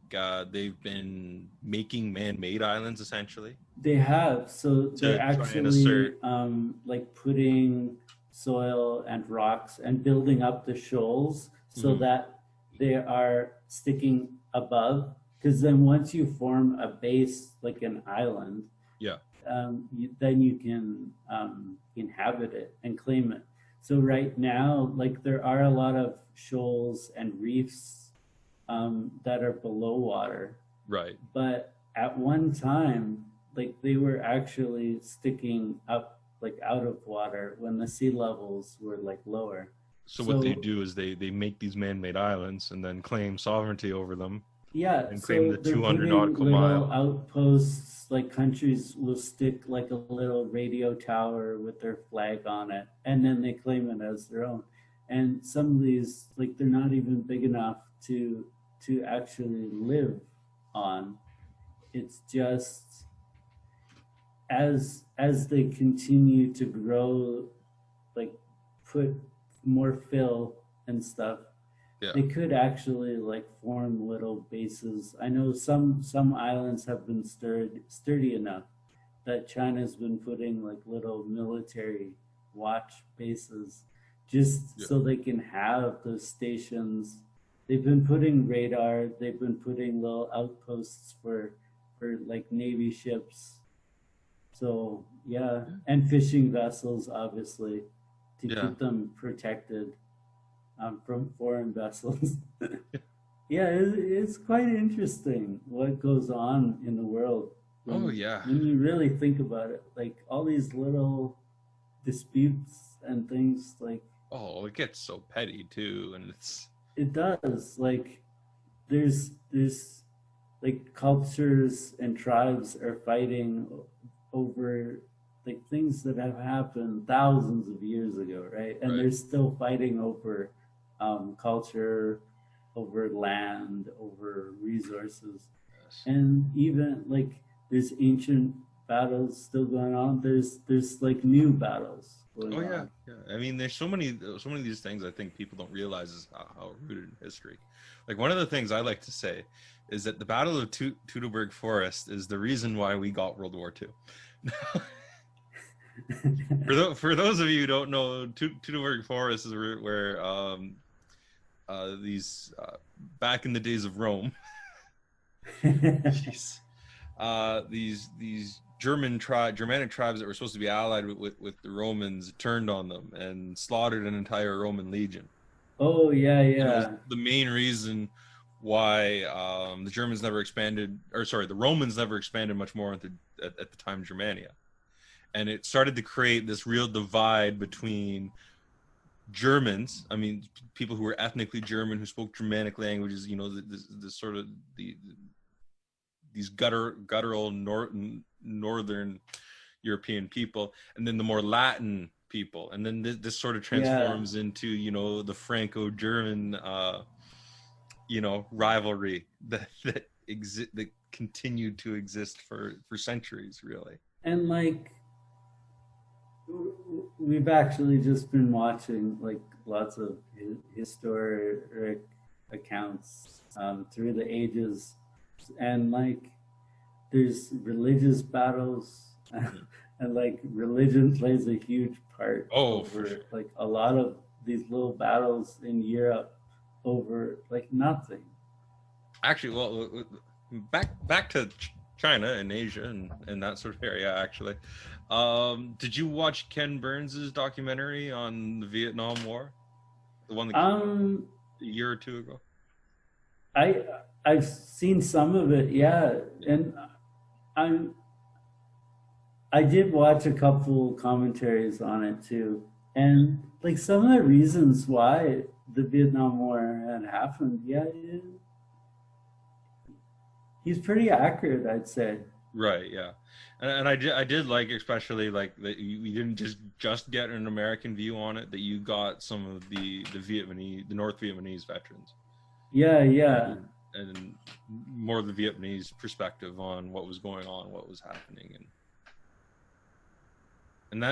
they've been making man-made islands essentially They have. So to they're try and assert? actually like putting soil and rocks and building up the shoals so Hmm. that they are sticking above. Because then once you form a base like an island, Yeah. then you can inhabit it and claim it. So right now, like there are a lot of shoals and reefs that are below water, Right. but at one time, like they were actually sticking up like out of water when the sea levels were like lower. So what they So do is they make these man-made islands and then claim sovereignty over them yeah, and claim so the they're 200 putting nautical little mile. outposts, like countries will stick like a little radio tower with their flag on it, and then they claim it as their own. And some of these, like they're not even big enough to actually live on. It's just as they continue to grow, like put more fill and stuff, Yeah. they could actually like form little bases. I know some islands have been sturdy enough that China's been putting like little military watch bases just Yeah. so they can have those stations. They've been putting radar, they've been putting little outposts for like navy ships. So yeah, and fishing vessels obviously to Yeah. keep them protected from foreign vessels. Yeah, it's quite interesting what goes on in the world Oh yeah. when you really think about it. Like all these little disputes and things, like Oh, it gets so petty too, and it's it does. Like there's like cultures and tribes are fighting over like things that have happened thousands of years ago, right? And right. they're still fighting over culture, over land, over resources, Yes. and even like there's ancient battles still going on. There's like new battles Oh going yeah, on. yeah. I mean, there's so many of these things I think people don't realize is how rooted in history. Like one of the things I like to say is that the Battle of Teutoburg Forest is the reason why we got World War II. For those of you who don't know, Teutoburg Forest is where these back in the days of Rome, jeez, these Germanic tribes that were supposed to be allied with the Romans turned on them and slaughtered an entire Roman legion. Oh yeah, And it was yeah. the main reason why the Germans never expanded, or sorry, the Romans never expanded much more at the time Germania. And it started to create this real divide between Germans. I mean, people who were ethnically German, who spoke Germanic languages. You know, the sort of these guttural northern European people, and then the more Latin people, and then this sort of Yeah. transforms into the Franco-German rivalry that continued to exist for centuries, really. And like we've actually just been watching like lots of historic accounts through the ages, and like there's religious battles, Mhm. and like religion plays a huge part Oh, for over sure. like a lot of these little battles in Europe over like nothing. Actually, well, back to China and Asia and that sort of area, actually. Did you watch Ken Burns's documentary on the Vietnam War? The one that came out Um, a year or two ago? I I've seen some of it, yeah, Yeah. and I'm I did watch a couple commentaries on it too, and like some of the reasons why the Vietnam War had happened, yeah, he's pretty accurate, I'd say. Right, yeah. And I did like, especially like that you didn't just get an American view on it, that you got some of the Vietnamese, the North Vietnamese veterans, Yeah, yeah, and more of the Vietnamese perspective on what was going on, what was happening, and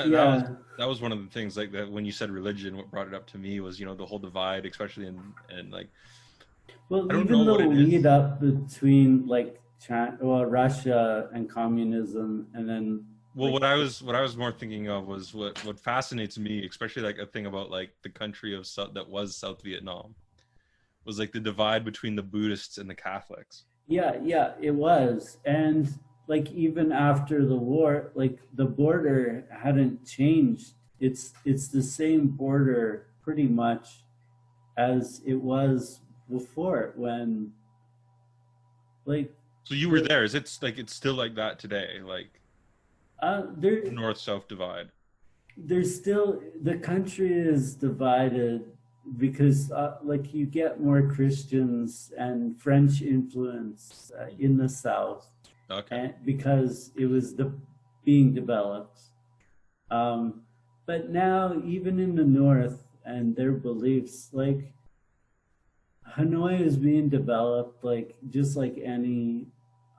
yeah. that was one of the things, like, that when you said religion, what brought it up to me was, the whole divide, especially in like, Well, I don't know even the what it lead is. up between like China, well, Russia and communism, and then Well, like what I was more thinking of was what fascinates me, especially like a thing about like the country of that was South Vietnam, was like the divide between the Buddhists and the Catholics. yeah, yeah, it was. And like even after the war, like the border hadn't changed. It's the same border pretty much as it was before when like So you were the there. Is it's still like that today, like there North-South divide? there's still the country is divided because like you get more Christians and French influence in the South, Okay. and because it was being developed. Um, but now, even in the North and their beliefs, like Hanoi is being developed, like just like any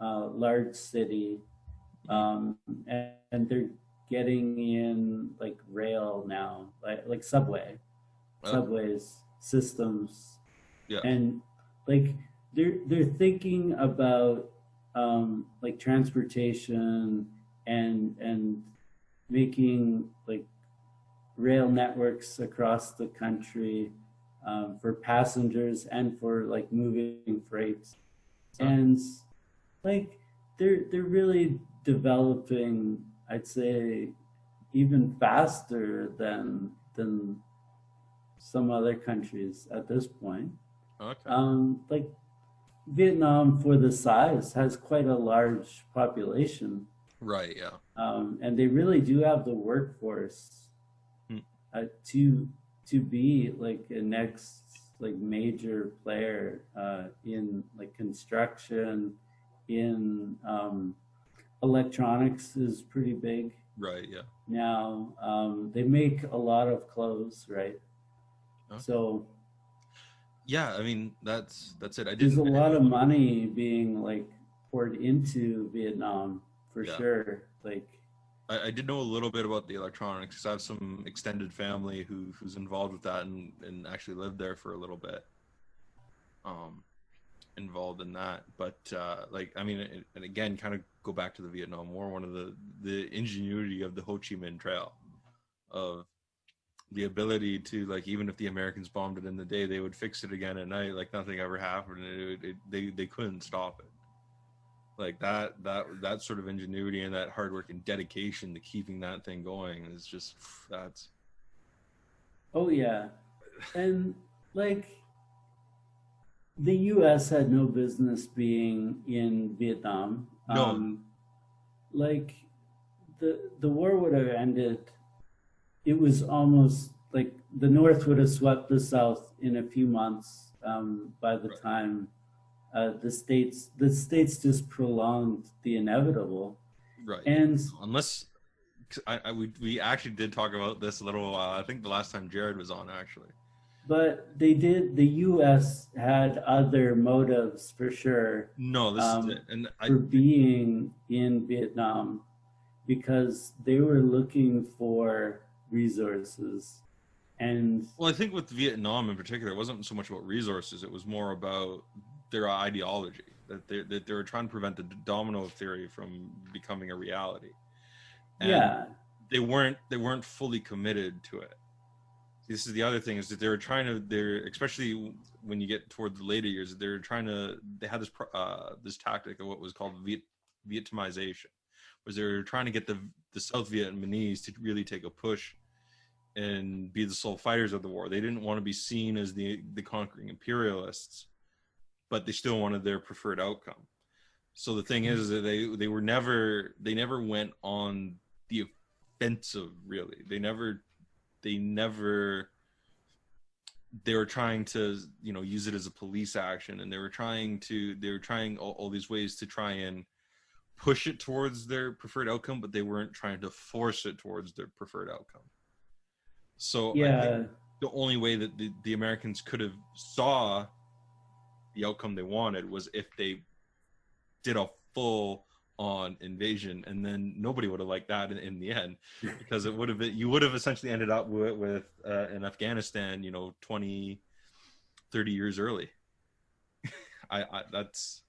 large city, and they're getting in like rail now, like Okay. subways systems, Yeah. and like they're thinking about like transportation and making like rail networks across the country for passengers and for like moving freight, Okay. and like they're really developing, I'd say, even faster than some other countries at this point. Okay. Like Vietnam, for the size, has quite a large population, Right. Yeah. and they really do have the workforce Hmm. to be like a next like major player in like construction, in electronics is pretty big Right. Yeah. now. They make a lot of clothes, right? Okay. So Yeah. I mean, that's it. there's a I didn't lot know. of money being like poured into Vietnam for Yeah. sure. Like, I did know a little bit about the electronics, 'cause I have some extended family who's involved with that, and actually lived there for a little bit. Um, Involved in that, but like, I mean, and again, kind of go back to the Vietnam War. One of the ingenuity of the Ho Chi Minh Trail, of the ability to, like, even if the Americans bombed it in the day, they would fix it again at night, like nothing ever happened. They couldn't stop it. Like that sort of ingenuity and that hard work and dedication to keeping that thing going is just, that's oh yeah, and like the U.S. had no business being in Vietnam. no. Like the war would have ended. It was almost like the North would have swept the South in a few months. By the Right. time the states just prolonged the inevitable, Right. and Unless, 'cause we actually did talk about this a little while. I think the last time Jared was on, actually. but they did. The U.S. had other motives for sure No, this is it. And for being in Vietnam because they were looking for resources. And well, I think with Vietnam in particular, it wasn't so much about resources. It was more about their ideology, that they were trying to prevent the domino theory from becoming a reality, and yeah, they weren't fully committed to it. This is the other thing, is that they were trying to, they're, especially when you get toward the later years, they had this tactic of what was called Vietnamization, was they were trying to get the South Vietnamese to really take a push and be the sole fighters of the war. They didn't want to be seen as the conquering imperialists, but they still wanted their preferred outcome. So the thing is that they never went on the offensive, really. They were trying to, use it as a police action, and they were trying all these ways to try and push it towards their preferred outcome, but they weren't trying to force it towards their preferred outcome. So yeah. I think the only way that the Americans could have saw the outcome they wanted was if they did a full on invasion, and then nobody would have liked that in the end, because you would have essentially ended up with in Afghanistan 20-30 years early. That's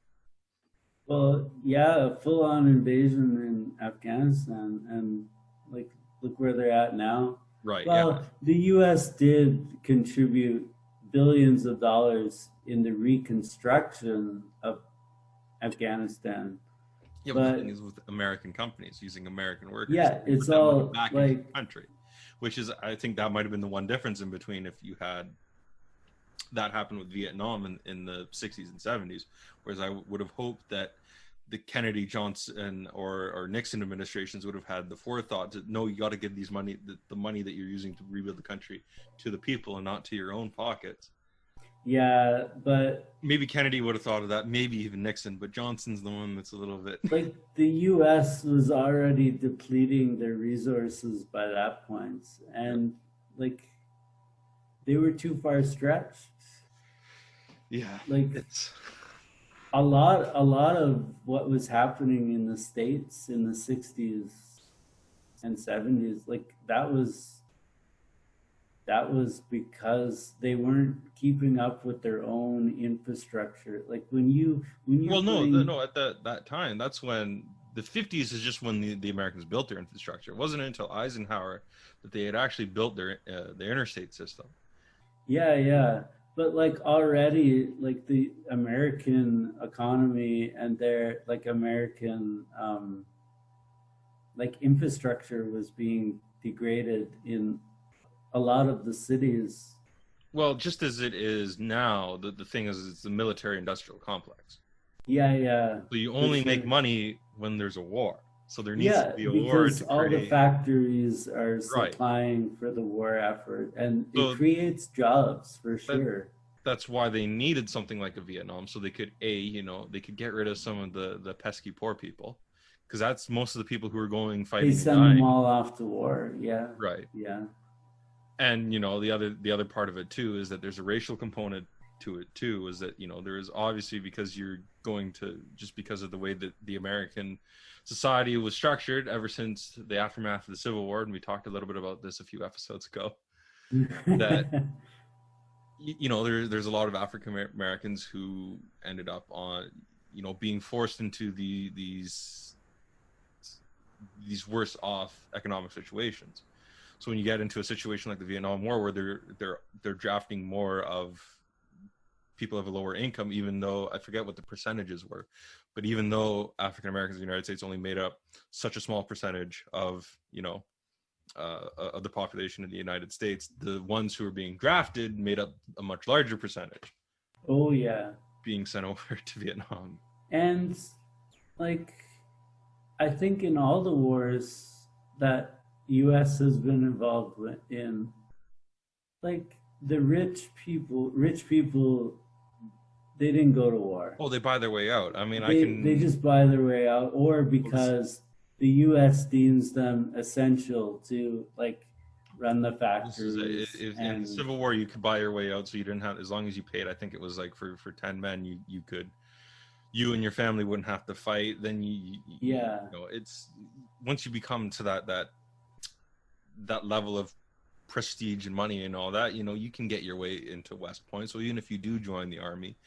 well, yeah, a full on invasion in Afghanistan, and like look where they're at now. Right. Well, yeah. The US did contribute billions of dollars in the reconstruction of Afghanistan. Yeah, but the thing is with American companies using American workers. Yeah, it's all back like into the country, which is, I think that might have been the one difference in between if you had that happen with Vietnam in the 60s and 70s, whereas I would have hoped that the Kennedy, Johnson, or Nixon administrations would have had the forethought to, no, you got to give the money that you're using to rebuild the country to the people and not to your own pockets. Yeah, but maybe Kennedy would have thought of that, maybe even Nixon, but Johnson's the one that's a little bit like the US was already depleting their resources by that point, and like they were too far stretched. Yeah, like it's a lot of what was happening in the States in the 60s and 70s, like that was because they weren't keeping up with their own infrastructure. Like when you no, at that time, that's when the 50s is just when the Americans built their infrastructure. It wasn't until Eisenhower that they had actually built their interstate system. Yeah, but like already, like the American economy and their like American like infrastructure was being degraded in a lot of the cities. Well, just as it is now, the thing is, it's the military industrial complex. Yeah. So you only make money when there's a war. So there needs to be a war. Because all the factories are supplying for the war effort, and it creates jobs for sure. That's why they needed something like a Vietnam, so they could they could get rid of some of the pesky poor people, because that's most of the people who are going fighting. They send them all off to war. Yeah. Right. Yeah. And the other part of it too is that there's a racial component to it too, is that there is obviously, because you're going to, just because of the way that the American society was structured ever since the aftermath of the Civil War, and we talked a little bit about this a few episodes ago, that there's a lot of African Americans who ended up on being forced into these worse off economic situations. So when you get into a situation like the Vietnam War, where they're drafting more of people of a lower income, even though I forget what the percentages were, but even though African Americans in the United States only made up such a small percentage of of the population in the United States, the ones who were being drafted made up a much larger percentage. Oh yeah, being sent over to Vietnam. And like, I think in all the wars that U.S. has been involved in, like the rich people, they didn't go to war. Oh, they buy their way out. I mean, they just buy their way out, or because the U.S. deems them essential to like run the factories. In the Civil War, you could buy your way out, so you didn't have, as long as you paid. I think it was like for 10 men, you could, you and your family wouldn't have to fight. Then it's once you become to that level of prestige and money and all that, you can get your way into West Point. So even if you do join the army,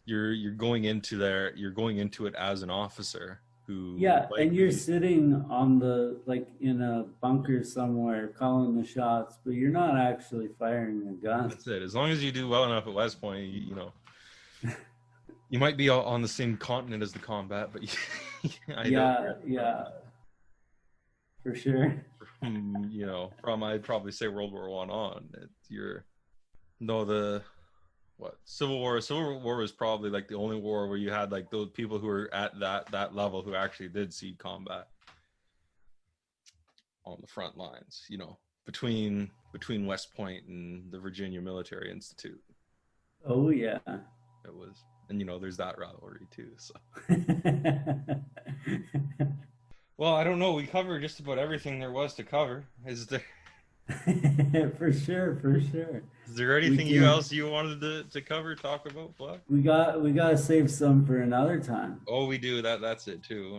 you're going into it as an officer who and you're sitting on the, like, in a bunker somewhere calling the shots, but you're not actually firing a gun. That's it. As long as you do well enough at West Point, You might be on the same continent as the combat, but yeah, for sure. From I'd probably say World War I on. Civil War. Civil War was probably like the only war where you had like those people who were at that level who actually did see combat on the front lines. Between West Point and the Virginia Military Institute. Oh yeah. It was, and there's that rivalry too. So. Well, I don't know. We covered just about everything there was to cover. Is there? For sure. Is there anything else you wanted to cover, talk about, Fluff? We gotta save some for another time. Oh, we do. That's it too.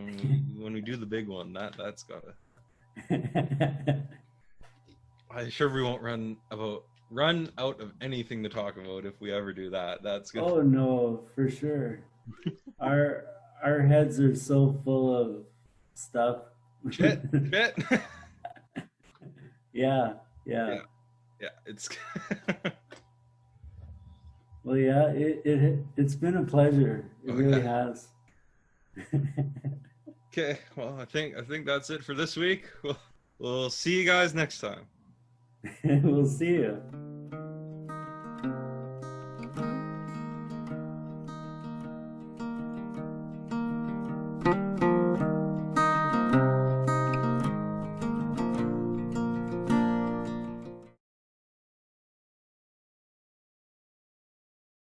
When we do the big one, that's gotta. I'm sure we won't run out of anything to talk about if we ever do that. That's good. Oh no, for sure. Our heads are so full of stuff. Shit. Yeah. It's. Well, yeah. It's been a pleasure. It really has. Okay. Well, I think that's it for this week. We'll see you guys next time. We'll see you.